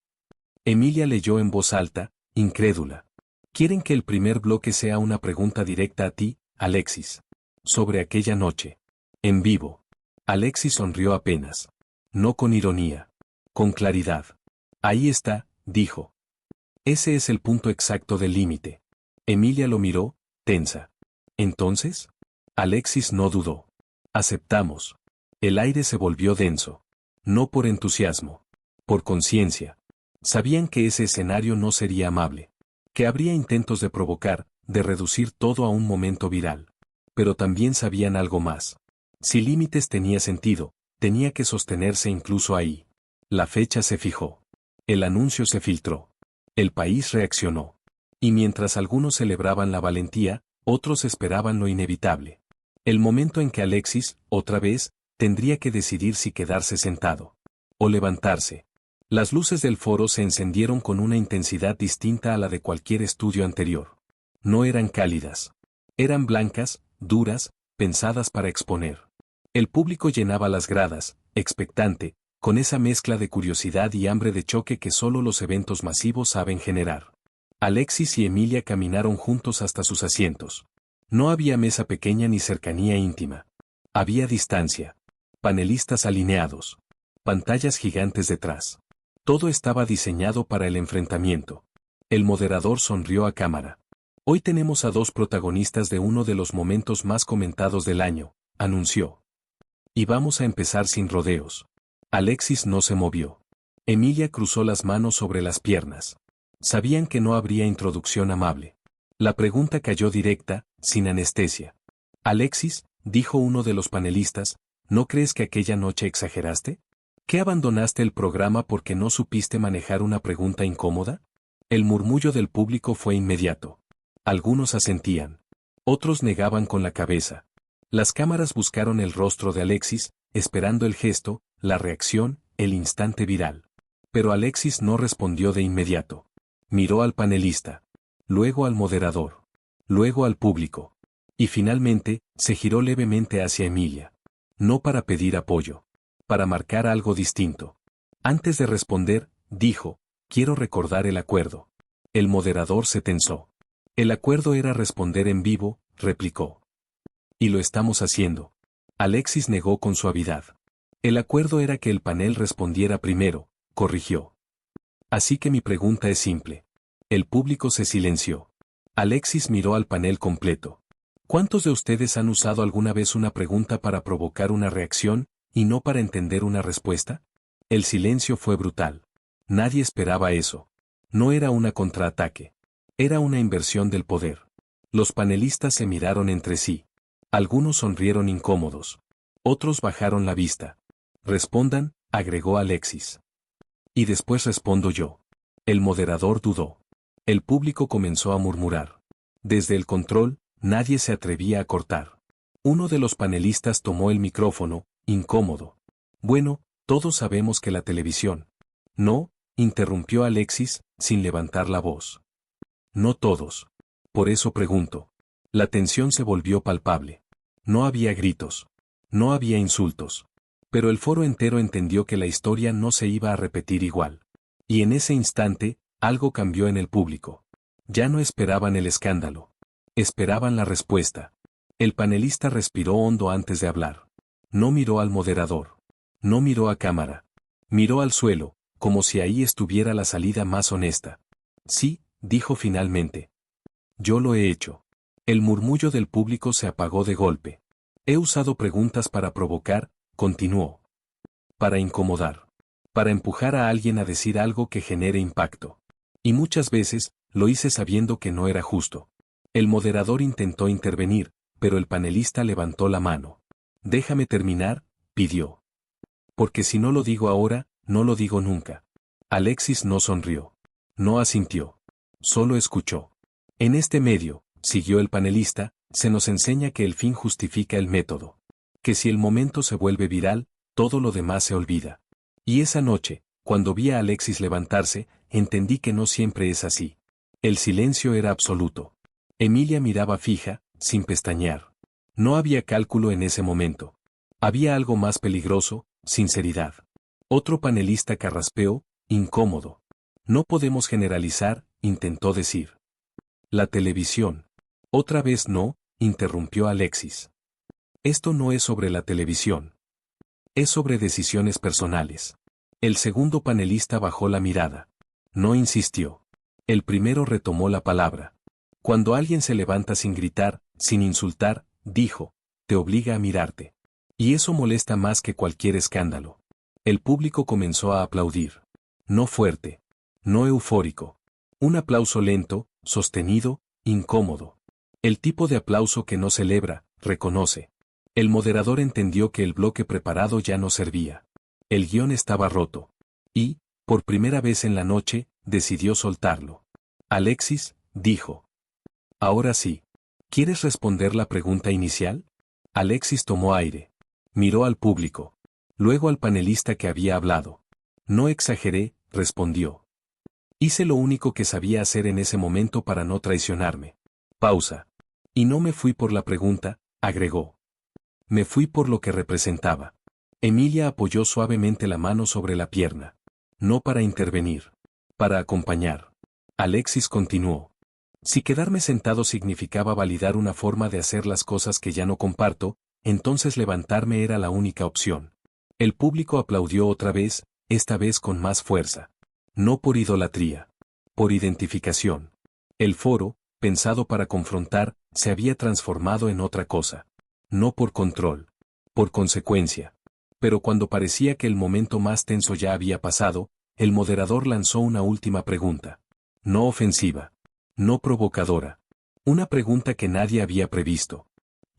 [SPEAKER 1] Emilia leyó en voz alta, incrédula. Quieren que el primer bloque sea una pregunta directa a ti, Alexis. Sobre aquella noche. En vivo. Alexis sonrió apenas. No con ironía. Con claridad. Ahí está, dijo. Ese es el punto exacto del límite. Emilia lo miró, tensa. ¿Entonces? Alexis no dudó. Aceptamos. El aire se volvió denso. No por entusiasmo. Por conciencia. Sabían que ese escenario no sería amable. Que habría intentos de provocar, de reducir todo a un momento viral. Pero también sabían algo más. Si límites tenía sentido, tenía que sostenerse incluso ahí. La fecha se fijó. El anuncio se filtró. El país reaccionó. Y mientras algunos celebraban la valentía, otros esperaban lo inevitable. El momento en que Alexis, otra vez, tendría que decidir si quedarse sentado. O levantarse. Las luces del foro se encendieron con una intensidad distinta a la de cualquier estudio anterior. No eran cálidas. Eran blancas, duras, pensadas para exponer. El público llenaba las gradas, expectante, con esa mezcla de curiosidad y hambre de choque que solo los eventos masivos saben generar. Alexis y Emilia caminaron juntos hasta sus asientos. No había mesa pequeña ni cercanía íntima. Había distancia. Panelistas alineados. Pantallas gigantes detrás. Todo estaba diseñado para el enfrentamiento. El moderador sonrió a cámara. Hoy tenemos a dos protagonistas de uno de los momentos más comentados del año, anunció. Y vamos a empezar sin rodeos. Alexis no se movió. Emilia cruzó las manos sobre las piernas. Sabían que no habría introducción amable. La pregunta cayó directa, sin anestesia. Alexis, dijo uno de los panelistas, ¿no crees que aquella noche exageraste? ¿Que abandonaste el programa porque no supiste manejar una pregunta incómoda? El murmullo del público fue inmediato. Algunos asentían. Otros negaban con la cabeza. Las cámaras buscaron el rostro de Alexis, esperando el gesto, la reacción, el instante viral. Pero Alexis no respondió de inmediato. Miró al panelista. Luego al moderador. Luego al público. Y finalmente, se giró levemente hacia Emilia. No para pedir apoyo. Para marcar algo distinto. Antes de responder, dijo, quiero recordar el acuerdo. El moderador se tensó. El acuerdo era responder en vivo, replicó. Y lo estamos haciendo. Alexis negó con suavidad. El acuerdo era que el panel respondiera primero, corrigió. Así que mi pregunta es simple. El público se silenció. Alexis miró al panel completo. ¿Cuántos de ustedes han usado alguna vez una pregunta para provocar una reacción, y no para entender una respuesta? El silencio fue brutal. Nadie esperaba eso. No era una contraataque. Era una inversión del poder. Los panelistas se miraron entre sí. Algunos sonrieron incómodos. Otros bajaron la vista. Respondan, agregó Alexis. Y después respondo yo. El moderador dudó. El público comenzó a murmurar. Desde el control, nadie se atrevía a cortar. Uno de los panelistas tomó el micrófono, incómodo. Bueno, todos sabemos que la televisión. No, interrumpió Alexis, sin levantar la voz. No todos. Por eso pregunto. La tensión se volvió palpable. No había gritos. No había insultos. Pero el foro entero entendió que la historia no se iba a repetir igual. Y en ese instante, algo cambió en el público. Ya no esperaban el escándalo. Esperaban la respuesta. El panelista respiró hondo antes de hablar. No miró al moderador. No miró a cámara. Miró al suelo, como si ahí estuviera la salida más honesta. Sí, dijo finalmente. Yo lo he hecho. El murmullo del público se apagó de golpe. He usado preguntas para provocar, continuó. Para incomodar. Para empujar a alguien a decir algo que genere impacto. Y muchas veces, lo hice sabiendo que no era justo. El moderador intentó intervenir, pero el panelista levantó la mano. Déjame terminar, pidió. Porque si no lo digo ahora, no lo digo nunca. Alexis no sonrió. No asintió. Solo escuchó. En este medio, siguió el panelista, se nos enseña que el fin justifica el método. Que si el momento se vuelve viral, todo lo demás se olvida. Y esa noche, cuando vi a Alexis levantarse, entendí que no siempre es así. El silencio era absoluto. Emilia miraba fija, sin pestañear. No había cálculo en ese momento. Había algo más peligroso, sinceridad. Otro panelista carraspeó, incómodo. No podemos generalizar, intentó decir. La televisión. Otra vez no, interrumpió Alexis. Esto no es sobre la televisión. Es sobre decisiones personales. El segundo panelista bajó la mirada. No insistió. El primero retomó la palabra. Cuando alguien se levanta sin gritar, sin insultar, dijo, te obliga a mirarte. Y eso molesta más que cualquier escándalo. El público comenzó a aplaudir. No fuerte. No eufórico. Un aplauso lento, sostenido, incómodo. El tipo de aplauso que no celebra, reconoce. El moderador entendió que el bloque preparado ya no servía. El guión estaba roto. Y, por primera vez en la noche, decidió soltarlo. Alexis, dijo. Ahora sí. ¿Quieres responder la pregunta inicial? Alexis tomó aire. Miró al público. Luego al panelista que había hablado. No exageré, respondió. Hice lo único que sabía hacer en ese momento para no traicionarme. Pausa. Y no me fui por la pregunta, agregó. Me fui por lo que representaba. Emilia apoyó suavemente la mano sobre la pierna. No para intervenir. Para acompañar. Alexis continuó. Si quedarme sentado significaba validar una forma de hacer las cosas que ya no comparto, entonces levantarme era la única opción. El público aplaudió otra vez, esta vez con más fuerza. No por idolatría. Por identificación. El foro, pensado para confrontar, se había transformado en otra cosa. No por control. Por consecuencia. Pero cuando parecía que el momento más tenso ya había pasado, el moderador lanzó una última pregunta. No ofensiva. No provocadora. Una pregunta que nadie había previsto.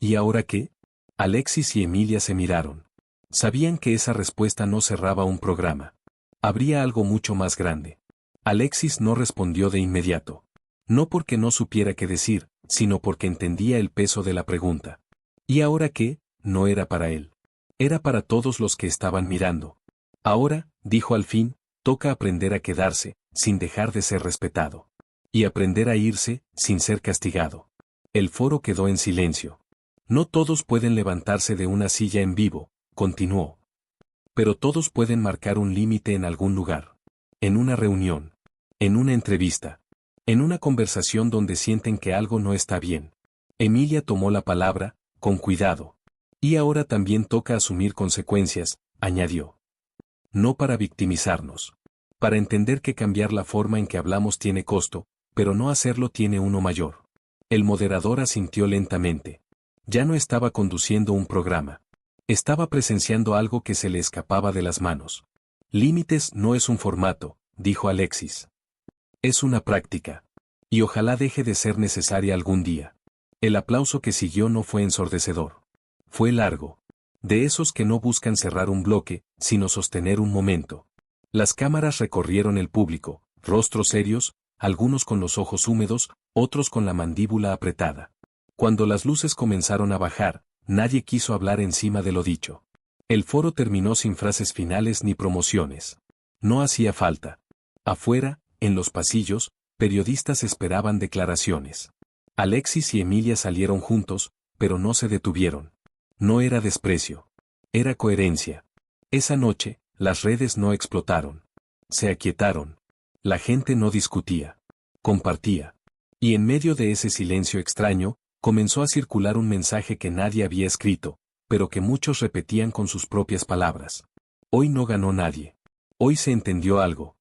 [SPEAKER 1] ¿Y ahora qué? Alexis y Emilia se miraron. Sabían que esa respuesta no cerraba un programa. Habría algo mucho más grande. Alexis no respondió de inmediato. No porque no supiera qué decir, sino porque entendía el peso de la pregunta. ¿Y ahora qué? No era para él. Era para todos los que estaban mirando. Ahora, dijo al fin, toca aprender a quedarse, sin dejar de ser respetado. Y aprender a irse, sin ser castigado. El foro quedó en silencio. No todos pueden levantarse de una silla en vivo, continuó. Pero todos pueden marcar un límite en algún lugar. En una reunión. En una entrevista. En una conversación donde sienten que algo no está bien. Emilia tomó la palabra, con cuidado. Y ahora también toca asumir consecuencias, añadió. No para victimizarnos. Para entender que cambiar la forma en que hablamos tiene costo, pero no hacerlo tiene uno mayor. El moderador asintió lentamente. Ya no estaba conduciendo un programa. Estaba presenciando algo que se le escapaba de las manos. Límites no es un formato, dijo Alexis. Es una práctica. Y ojalá deje de ser necesaria algún día. El aplauso que siguió no fue ensordecedor. Fue largo. De esos que no buscan cerrar un bloque, sino sostener un momento. Las cámaras recorrieron el público, rostros serios, algunos con los ojos húmedos, otros con la mandíbula apretada. Cuando las luces comenzaron a bajar, nadie quiso hablar encima de lo dicho. El foro terminó sin frases finales ni promociones. No hacía falta. Afuera, en los pasillos, periodistas esperaban declaraciones. Alexis y Emilia salieron juntos, pero no se detuvieron. No era desprecio. Era coherencia. Esa noche, las redes no explotaron. Se aquietaron. La gente no discutía. Compartía. Y en medio de ese silencio extraño, comenzó a circular un mensaje que nadie había escrito, pero que muchos repetían con sus propias palabras. Hoy no ganó nadie. Hoy se entendió algo.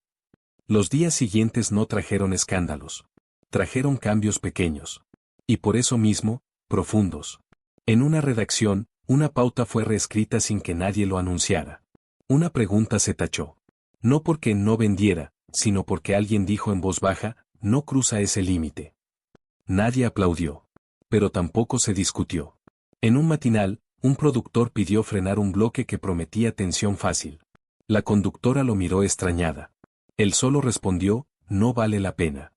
[SPEAKER 1] Los días siguientes no trajeron escándalos. Trajeron cambios pequeños. Y por eso mismo, profundos. En una redacción, una pauta fue reescrita sin que nadie lo anunciara. Una pregunta se tachó. No porque no vendiera, sino porque alguien dijo en voz baja, no cruza ese límite. Nadie aplaudió. Pero tampoco se discutió. En un matinal, un productor pidió frenar un bloque que prometía tensión fácil. La conductora lo miró extrañada. Él solo respondió, no vale la pena.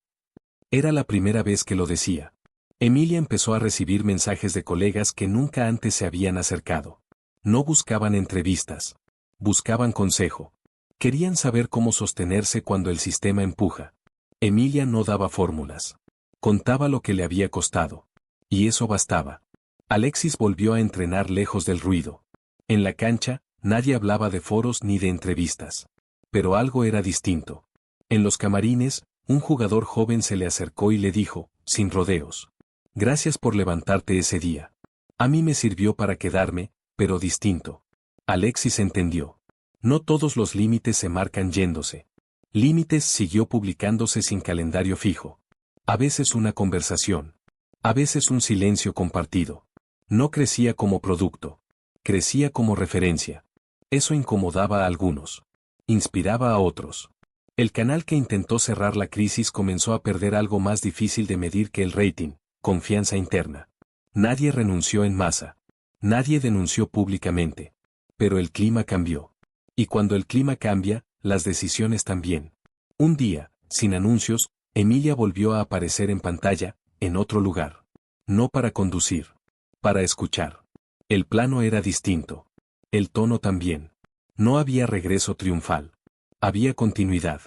[SPEAKER 1] Era la primera vez que lo decía. Emilia empezó a recibir mensajes de colegas que nunca antes se habían acercado. No buscaban entrevistas. Buscaban consejo. Querían saber cómo sostenerse cuando el sistema empuja. Emilia no daba fórmulas. Contaba lo que le había costado. Y eso bastaba. Alexis volvió a entrenar lejos del ruido. En la cancha, nadie hablaba de foros ni de entrevistas. Pero algo era distinto. En los camarines, un jugador joven se le acercó y le dijo, sin rodeos. Gracias por levantarte ese día. A mí me sirvió para quedarme, pero distinto. Alexis entendió. No todos los límites se marcan yéndose. Límites siguió publicándose sin calendario fijo. A veces una conversación. A veces un silencio compartido. No crecía como producto. Crecía como referencia. Eso incomodaba a algunos. Inspiraba a otros. El canal que intentó cerrar la crisis comenzó a perder algo más difícil de medir que el rating. Confianza interna. Nadie renunció en masa. Nadie denunció públicamente. Pero el clima cambió. Y cuando el clima cambia, las decisiones también. Un día, sin anuncios, Emilia volvió a aparecer en pantalla, en otro lugar. No para conducir. Para escuchar. El plano era distinto. El tono también. No había regreso triunfal. Había continuidad.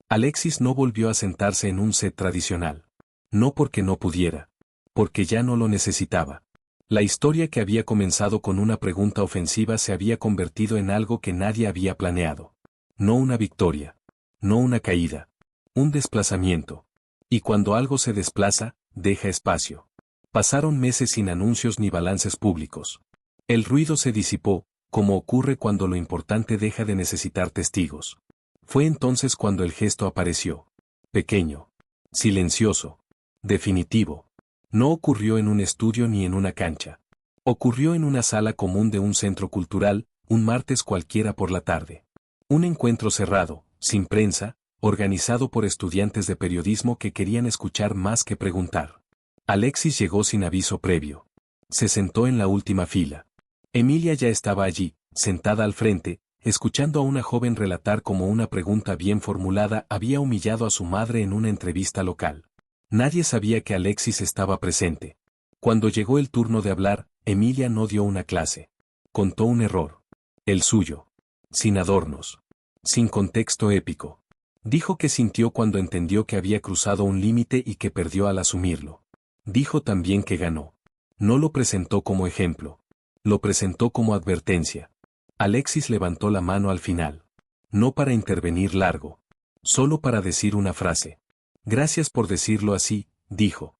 [SPEAKER 1] Alexis no volvió a sentarse en un set tradicional. No porque no pudiera. Porque ya no lo necesitaba. La historia que había comenzado con una pregunta ofensiva se había convertido en algo que nadie había planeado. No una victoria. No una caída. Un desplazamiento. Y cuando algo se desplaza, deja espacio. Pasaron meses sin anuncios ni balances públicos. El ruido se disipó, como ocurre cuando lo importante deja de necesitar testigos. Fue entonces cuando el gesto apareció. Pequeño. Silencioso. Definitivo. No ocurrió en un estudio ni en una cancha. Ocurrió en una sala común de un centro cultural, un martes cualquiera por la tarde. Un encuentro cerrado, sin prensa, organizado por estudiantes de periodismo que querían escuchar más que preguntar. Alexis llegó sin aviso previo. Se sentó en la última fila. Emilia ya estaba allí, sentada al frente, escuchando a una joven relatar cómo una pregunta bien formulada había humillado a su madre en una entrevista local. Nadie sabía que Alexis estaba presente. Cuando llegó el turno de hablar, Emilia no dio una clase. Contó un error. El suyo. Sin adornos. Sin contexto épico. Dijo que sintió cuando entendió que había cruzado un límite y que perdió al asumirlo. Dijo también que ganó. No lo presentó como ejemplo. Lo presentó como advertencia. Alexis levantó la mano al final. No para intervenir largo. Solo para decir una frase. Gracias por decirlo así, dijo.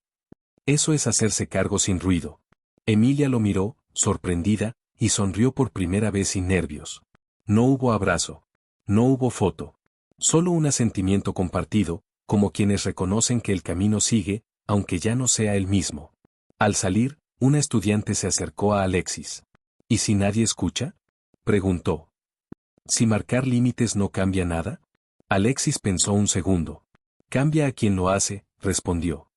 [SPEAKER 1] Eso es hacerse cargo sin ruido. Emilia lo miró, sorprendida, y sonrió por primera vez sin nervios. No hubo abrazo. No hubo foto. Solo un asentimiento compartido, como quienes reconocen que el camino sigue, aunque ya no sea el mismo. Al salir, una estudiante se acercó a Alexis. ¿Y si nadie escucha? Preguntó. ¿Si marcar límites no cambia nada? Alexis pensó un segundo. Cambia a quien lo hace, respondió.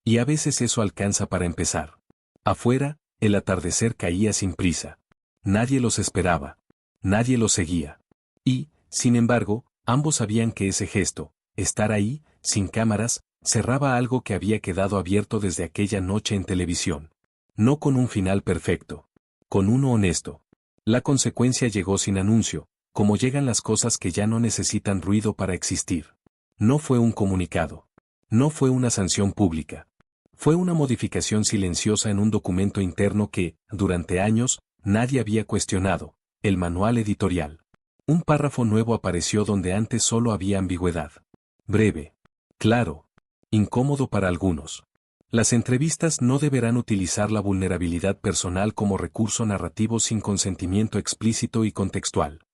[SPEAKER 1] Y a veces eso alcanza para empezar. Afuera, el atardecer caía sin prisa. Nadie los esperaba. Nadie los seguía. Y, sin embargo, ambos sabían que ese gesto, estar ahí, sin cámaras, cerraba algo que había quedado abierto desde aquella noche en televisión. No con un final perfecto. Con uno honesto. La consecuencia llegó sin anuncio, como llegan las cosas que ya no necesitan ruido para existir. No fue un comunicado. No fue una sanción pública. Fue una modificación silenciosa en un documento interno que, durante años, nadie había cuestionado, el manual editorial. Un párrafo nuevo apareció donde antes solo había ambigüedad. Breve. Claro. Incómodo para algunos. Las entrevistas no deberán utilizar la vulnerabilidad personal como recurso narrativo sin consentimiento explícito y contextual.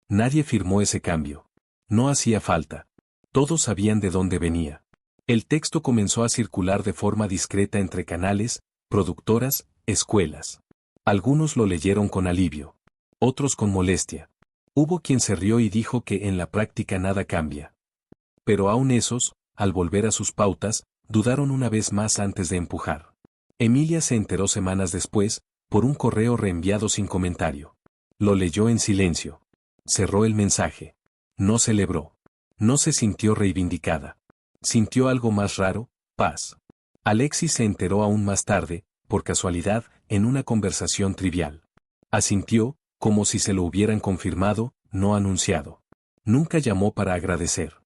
[SPEAKER 1] Nadie firmó ese cambio. No hacía falta. Todos sabían de dónde venía. El texto comenzó a circular de forma discreta entre canales, productoras, escuelas. Algunos lo leyeron con alivio. Otros con molestia. Hubo quien se rió y dijo que en la práctica nada cambia. Pero aún esos, al volver a sus pautas, dudaron una vez más antes de empujar. Emilia se enteró semanas después, por un correo reenviado sin comentario. Lo leyó en silencio. Cerró el mensaje. No celebró. No se sintió reivindicada. Sintió algo más raro, paz. Alexis se enteró aún más tarde, por casualidad, en una conversación trivial. Asintió, como si se lo hubieran confirmado, no anunciado. Nunca llamó para agradecer.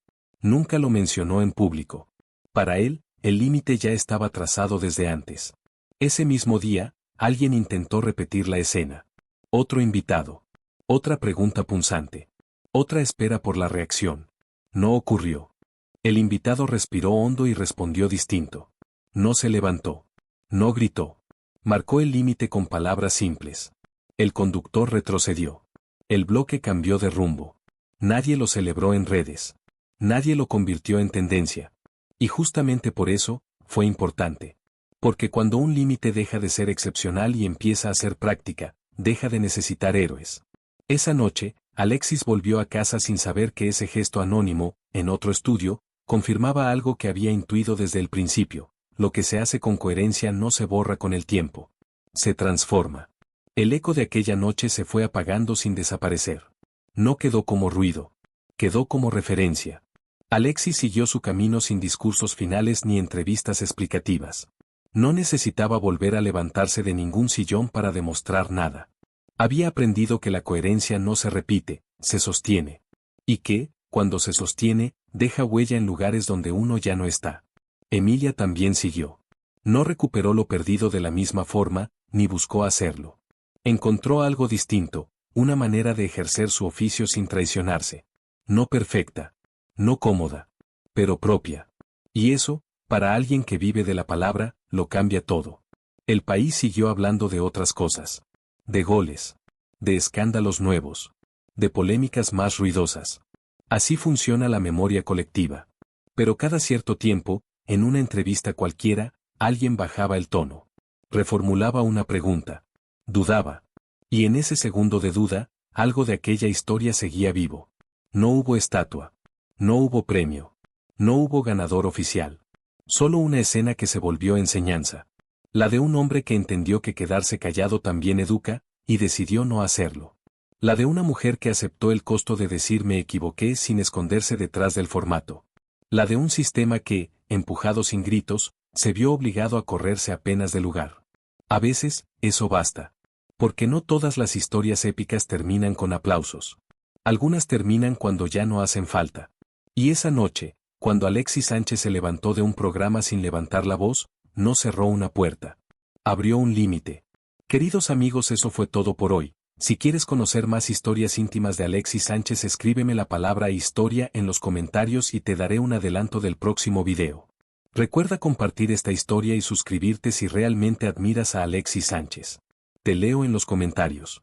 [SPEAKER 1] Nunca lo mencionó en público. Para él, el límite ya estaba trazado desde antes. Ese mismo día, alguien intentó repetir la escena. Otro invitado. Otra pregunta punzante. Otra espera por la reacción. No ocurrió. El invitado respiró hondo y respondió distinto. No se levantó. No gritó. Marcó el límite con palabras simples. El conductor retrocedió. El bloque cambió de rumbo. Nadie lo celebró en redes. Nadie lo convirtió en tendencia. Y justamente por eso, fue importante. Porque cuando un límite deja de ser excepcional y empieza a ser práctica, deja de necesitar héroes. Esa noche, Alexis volvió a casa sin saber que ese gesto anónimo, en otro estudio, confirmaba algo que había intuido desde el principio. Lo que se hace con coherencia no se borra con el tiempo. Se transforma. El eco de aquella noche se fue apagando sin desaparecer. No quedó como ruido. Quedó como referencia. Alexis siguió su camino sin discursos finales ni entrevistas explicativas. No necesitaba volver a levantarse de ningún sillón para demostrar nada. Había aprendido que la coherencia no se repite, se sostiene. Y que, cuando se sostiene, deja huella en lugares donde uno ya no está. Emilia también siguió. No recuperó lo perdido de la misma forma, ni buscó hacerlo. Encontró algo distinto, una manera de ejercer su oficio sin traicionarse. No perfecta. No cómoda. Pero propia. Y eso, para alguien que vive de la palabra, lo cambia todo. El país siguió hablando de otras cosas. De goles. De escándalos nuevos. De polémicas más ruidosas. Así funciona la memoria colectiva. Pero cada cierto tiempo, en una entrevista cualquiera, alguien bajaba el tono. Reformulaba una pregunta. Dudaba. Y en ese segundo de duda, algo de aquella historia seguía vivo. No hubo estatua. No hubo premio. No hubo ganador oficial. Solo una escena que se volvió enseñanza. La de un hombre que entendió que quedarse callado también educa, y decidió no hacerlo. La de una mujer que aceptó el costo de decir me equivoqué sin esconderse detrás del formato. La de un sistema que, empujado sin gritos, se vio obligado a correrse apenas del lugar. A veces, eso basta. Porque no todas las historias épicas terminan con aplausos. Algunas terminan cuando ya no hacen falta. Y esa noche, cuando Alexis Sánchez se levantó de un programa sin levantar la voz, no cerró una puerta. Abrió un límite. Queridos amigos, eso fue todo por hoy. Si quieres conocer más historias íntimas de Alexis Sánchez, escríbeme la palabra historia en los comentarios y te daré un adelanto del próximo video. Recuerda compartir esta historia y suscribirte si realmente admiras a Alexis Sánchez. Te leo en los comentarios.